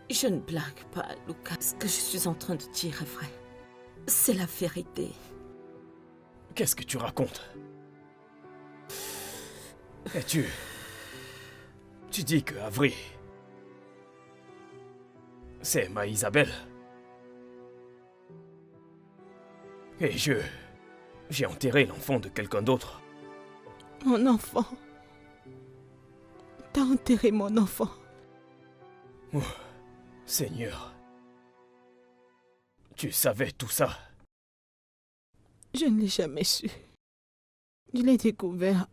Je ne blague pas, Lucas. Ce que je suis en train de dire est vrai. C'est la vérité. Qu'est-ce que tu racontes? Et tu dis que Avery, c'est ma Isabelle. Et j'ai enterré l'enfant de quelqu'un d'autre. Mon enfant. T'as enterré mon enfant. Oh, Seigneur. Tu savais tout ça? Je ne l'ai jamais su. Je l'ai découvert.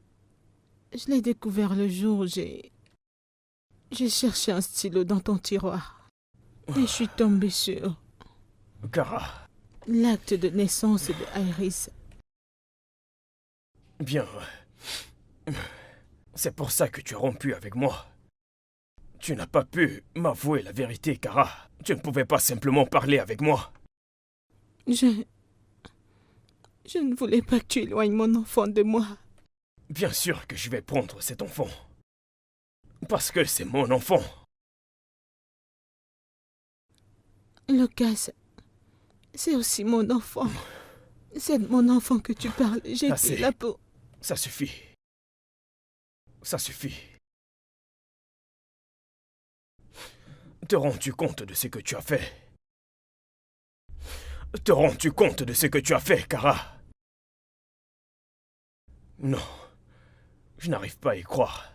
Je l'ai découvert le jour où j'ai cherché un stylo dans ton tiroir. Et je suis tombée sur Kara. l'acte de naissance de Iris. Bien. C'est pour ça que tu as rompu avec moi. Tu n'as pas pu m'avouer la vérité, Kara. Tu ne pouvais pas simplement parler avec moi. Je ne voulais pas que tu éloignes mon enfant de moi. Bien sûr que je vais prendre cet enfant. Parce que c'est mon enfant. Lucas, c'est aussi mon enfant. C'est de mon enfant que tu parles. J'ai été là pour... Ça suffit. Ça suffit. Te rends-tu compte de ce que tu as fait? Te rends-tu compte de ce que tu as fait, Kara? Non. Je n'arrive pas à y croire.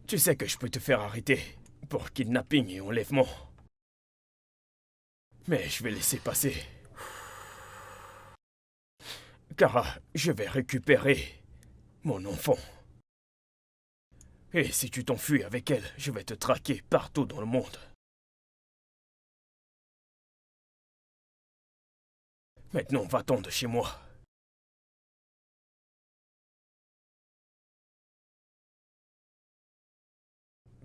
Tu sais que je peux te faire arrêter pour kidnapping et enlèvement. Mais je vais laisser passer. Kara, je vais récupérer mon enfant. Et si tu t'enfuis avec elle, je vais te traquer partout dans le monde. Maintenant, va-t'en de chez moi.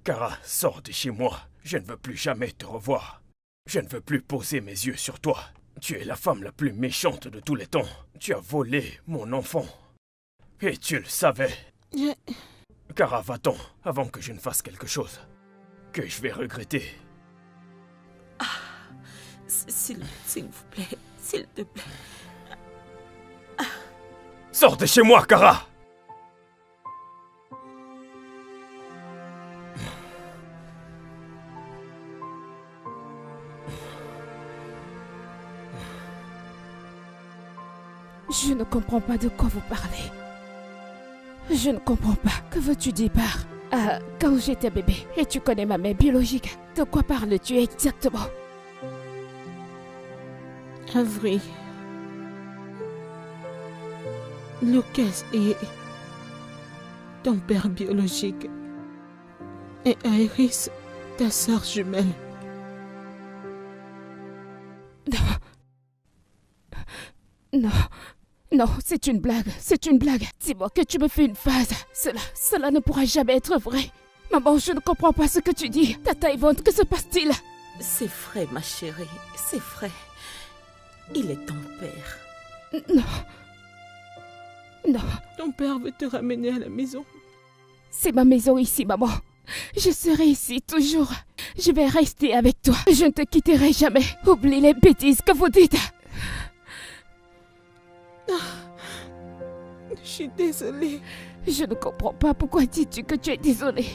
Kara, sors de chez moi. Je ne veux plus jamais te revoir. Je ne veux plus poser mes yeux sur toi. Tu es la femme la plus méchante de tous les temps. Tu as volé mon enfant. Et tu le savais. Kara, va-t'en avant que je ne fasse quelque chose que je vais regretter. S'il vous plaît, s'il te plaît. Sors de chez moi, Kara! Je ne comprends pas de quoi vous parlez. Je ne comprends pas. Que veux-tu dire par... quand j'étais bébé et tu connais ma mère biologique, de quoi parles-tu exactement? Avery. Lucas est ton père biologique. Et Iris, ta sœur jumelle. Non. Non, c'est une blague, c'est une blague. Dis-moi que tu me fais une phase. Cela ne pourra jamais être vrai. Maman, je ne comprends pas ce que tu dis. Tata Yvonne, que se passe-t-il? C'est vrai, ma chérie, c'est vrai. Il est ton père. Non. Non. Ton père veut te ramener à la maison. C'est ma maison ici, maman. Je serai ici toujours. Je vais rester avec toi. Je ne te quitterai jamais. Oublie les bêtises que vous dites. Je suis désolée. Je ne comprends pas pourquoi dis-tu que tu es désolée.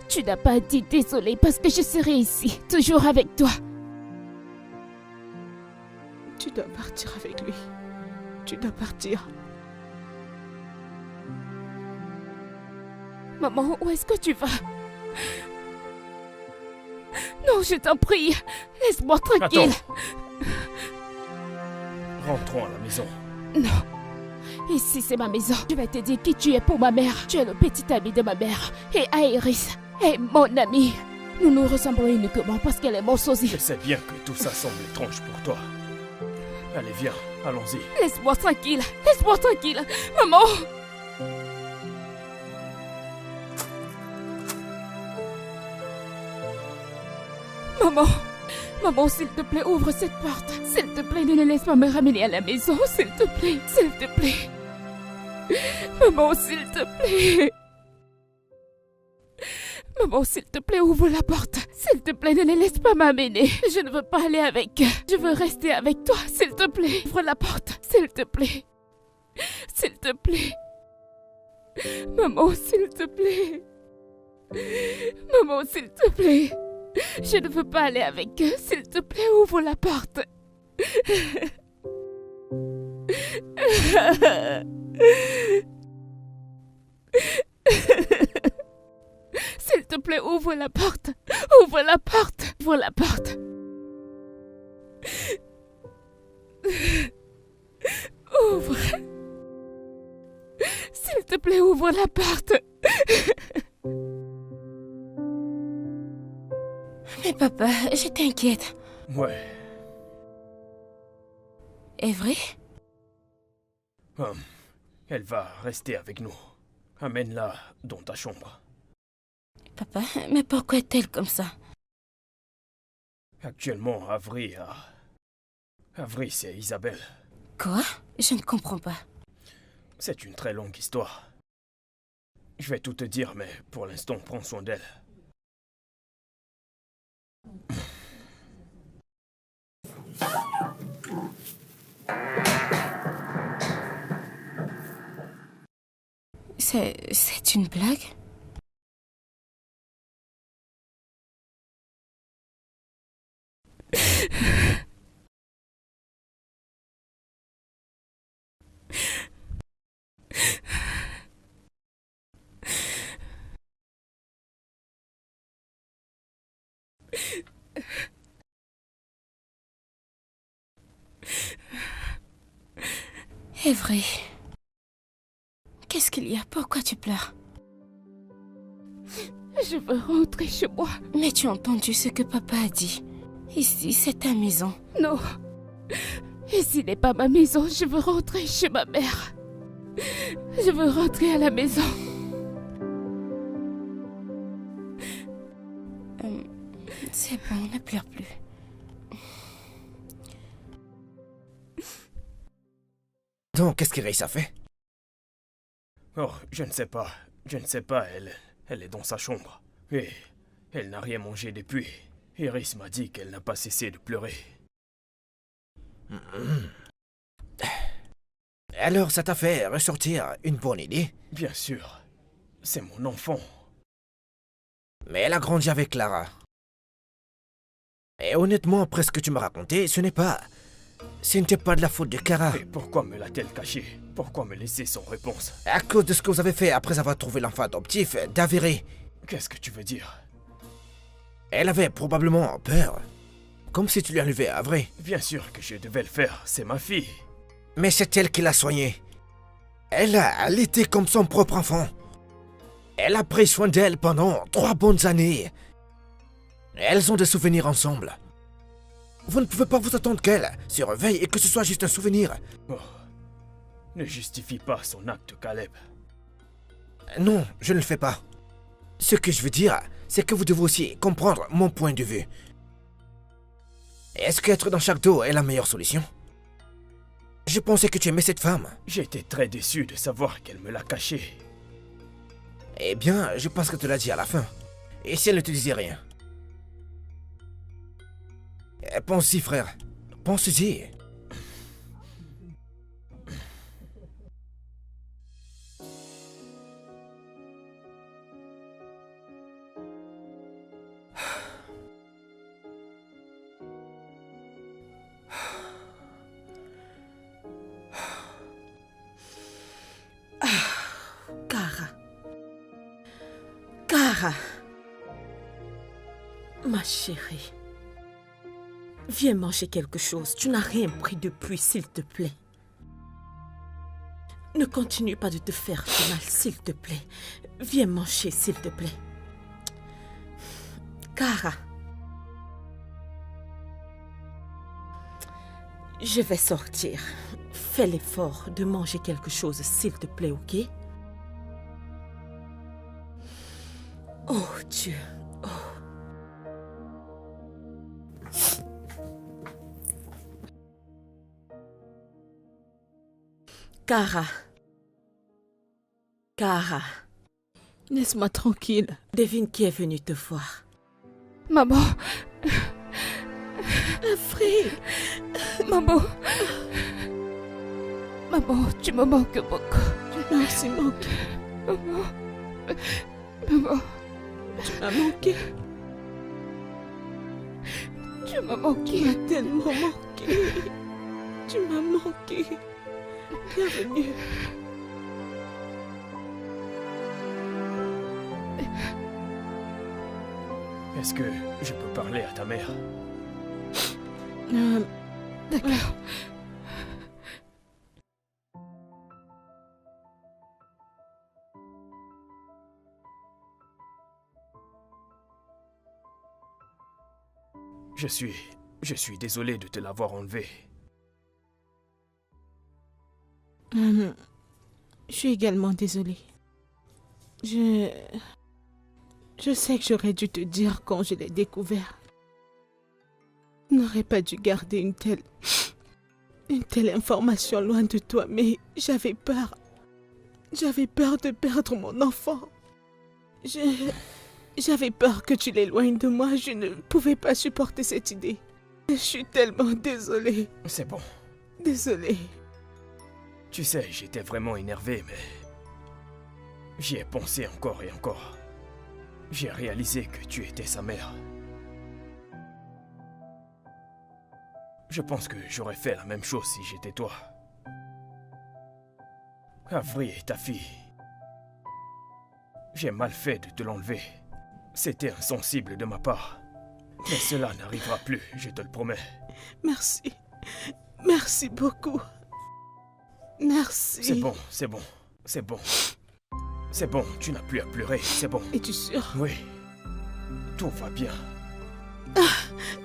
Tu n'as pas dit désolée parce que je serai ici, toujours avec toi. Tu dois partir avec lui. Tu dois partir. Maman, où est-ce que tu vas? Non, je t'en prie. Laisse-moi tranquille. Attends. Rentrons à la maison. Non. Ici, c'est ma maison. Je vais te dire qui tu es pour ma mère. Tu es le petit ami de ma mère. Et Iris est mon amie. Nous nous ressemblons uniquement parce qu'elle est mon sosie. Je sais bien que tout ça semble étrange pour toi. Allez, viens, allons-y. Laisse-moi tranquille. Laisse-moi tranquille. Maman. Maman. Maman, s'il te plaît, ouvre cette porte. S'il te plaît, ne laisse pas me ramener à la maison. S'il te plaît, s'il te plaît. Maman, s'il te plaît. Maman, s'il te plaît, ouvre la porte. S'il te plaît, ne les laisse pas m'amener. Je ne veux pas aller avec eux. Je veux rester avec toi. S'il te plaît, ouvre la porte. S'il te plaît. S'il te plaît. Maman, s'il te plaît. Maman, s'il te plaît. Je ne veux pas aller avec eux. S'il te plaît, ouvre la porte. S'il te plaît, ouvre la porte. Ouvre la porte. Ouvre la porte. Ouvre. S'il te plaît, ouvre la porte. Mais papa, je t'inquiète. Ouais. Est vrai? Elle va rester avec nous. Amène-la dans ta chambre. Papa, mais pourquoi est-elle comme ça? Actuellement, Avery, c'est Isabelle. Quoi? Je ne comprends pas. C'est une très longue histoire. Je vais tout te dire, mais pour l'instant, prends soin d'elle. C'est une blague? Est vrai. Qu'est-ce qu'il y a? Pourquoi tu pleures? Je veux rentrer chez moi. Mais tu as entendu ce que papa a dit. Ici, c'est ta maison. Non. Ici n'est pas ma maison. Je veux rentrer chez ma mère. Je veux rentrer à la maison. C'est bon, ne pleure plus. Donc, qu'est-ce qu'Iris a fait? Oh, je ne sais pas. Je ne sais pas, elle est dans sa chambre. Et elle n'a rien mangé depuis. Iris m'a dit qu'elle n'a pas cessé de pleurer. Alors, ça t'a fait ressortir une bonne idée? Bien sûr. C'est mon enfant. Mais elle a grandi avec Clara. Et honnêtement, après ce que tu m'as raconté, ce n'était pas de la faute de Clara. Et pourquoi me l'a-t-elle caché? Pourquoi me laisser sans réponse? À cause de ce que vous avez fait après avoir trouvé l'enfant adoptif d'Avery. Qu'est-ce que tu veux dire? Elle avait probablement peur. Comme si tu lui enlevais Avery. Bien sûr que je devais le faire, c'est ma fille. Mais c'est elle qui l'a soignée. Elle était comme son propre enfant. Elle a pris soin d'elle pendant 3 bonnes années. Elles ont des souvenirs ensemble. Vous ne pouvez pas vous attendre qu'elle se réveille et que ce soit juste un souvenir. Oh. Ne justifie pas son acte, Caleb. Non, je ne le fais pas. Ce que je veux dire, c'est que vous devez aussi comprendre mon point de vue. Est-ce qu'être dans chaque dos est la meilleure solution? Je pensais que tu aimais cette femme. J'étais très déçu de savoir qu'elle me l'a caché. Eh bien, je pense que tu l'as dit à la fin. Et si elle ne te disait rien? Pense-y, frère. Pense-y. Cara. Ma chérie. Viens manger quelque chose. Tu n'as rien pris depuis, s'il te plaît. Ne continue pas de te faire du mal, s'il te plaît. Viens manger, s'il te plaît. Cara. Je vais sortir. Fais l'effort de manger quelque chose, s'il te plaît, ok? Oh Dieu. Oh. Cara. Cara. Laisse-moi tranquille. Devine qui est venu te voir. Maman. Avery. Maman. Maman, tu me manques beaucoup. Tu m'as aussi manqué. Maman. Maman. Tu m'as manqué. Tu m'as manqué. Tu m'as tellement manqué. manqué. Tu m'as manqué. Bienvenue. Est-ce que je peux parler à ta mère? D'accord. Je suis désolé de te l'avoir enlevé. Je suis également désolée. Je sais que j'aurais dû te dire quand je l'ai découvert. Je n'aurais pas dû garder une telle information loin de toi, mais j'avais peur. J'avais peur de perdre mon enfant. J'avais peur que tu l'éloignes de moi. Je ne pouvais pas supporter cette idée. Je suis tellement désolée. C'est bon. Désolée. Tu sais, j'étais vraiment énervé, mais... J'y ai pensé encore et encore. J'ai réalisé que tu étais sa mère. Je pense que j'aurais fait la même chose si j'étais toi. Avery est ta fille. J'ai mal fait de te l'enlever. C'était insensible de ma part. Mais cela n'arrivera plus, je te le promets. Merci. Merci beaucoup. Merci. C'est bon, c'est bon, c'est bon. C'est bon, tu n'as plus à pleurer, c'est bon. Es-tu sûr? Oui. Tout va bien.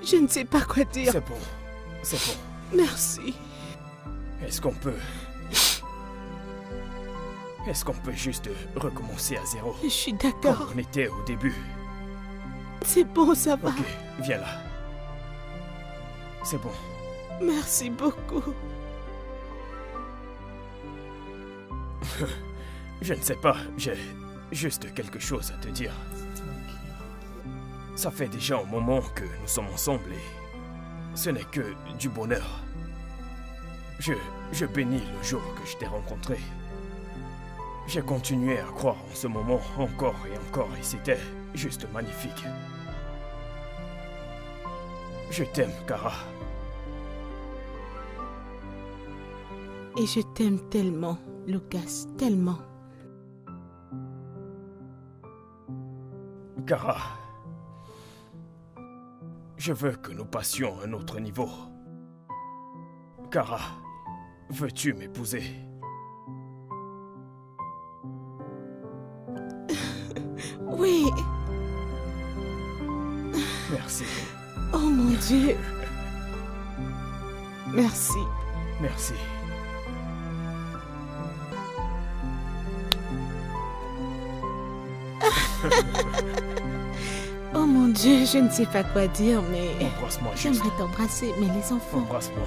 Je ne sais pas quoi dire. C'est bon, c'est bon. Merci. Est-ce qu'on peut juste recommencer à zéro? Je suis d'accord. Comme on était au début. C'est bon, ça va. Ok, viens là. C'est bon. Merci beaucoup. Je ne sais pas, j'ai juste quelque chose à te dire. Ça fait déjà un moment que nous sommes ensemble et ce n'est que du bonheur. Je bénis le jour que je t'ai rencontré. J'ai continué à croire en ce moment encore et encore et c'était juste magnifique. Je t'aime, Kara. Et je t'aime tellement, Lucas, tellement. Kara, je veux que nous passions à un autre niveau. Kara, veux-tu m'épouser? Oui. Merci. Oh mon Dieu. Merci. Merci. Oh mon Dieu, je ne sais pas quoi dire, mais Embrasse-moi juste. j'aimerais t'embrasser, mais les enfants... Embrasse-moi.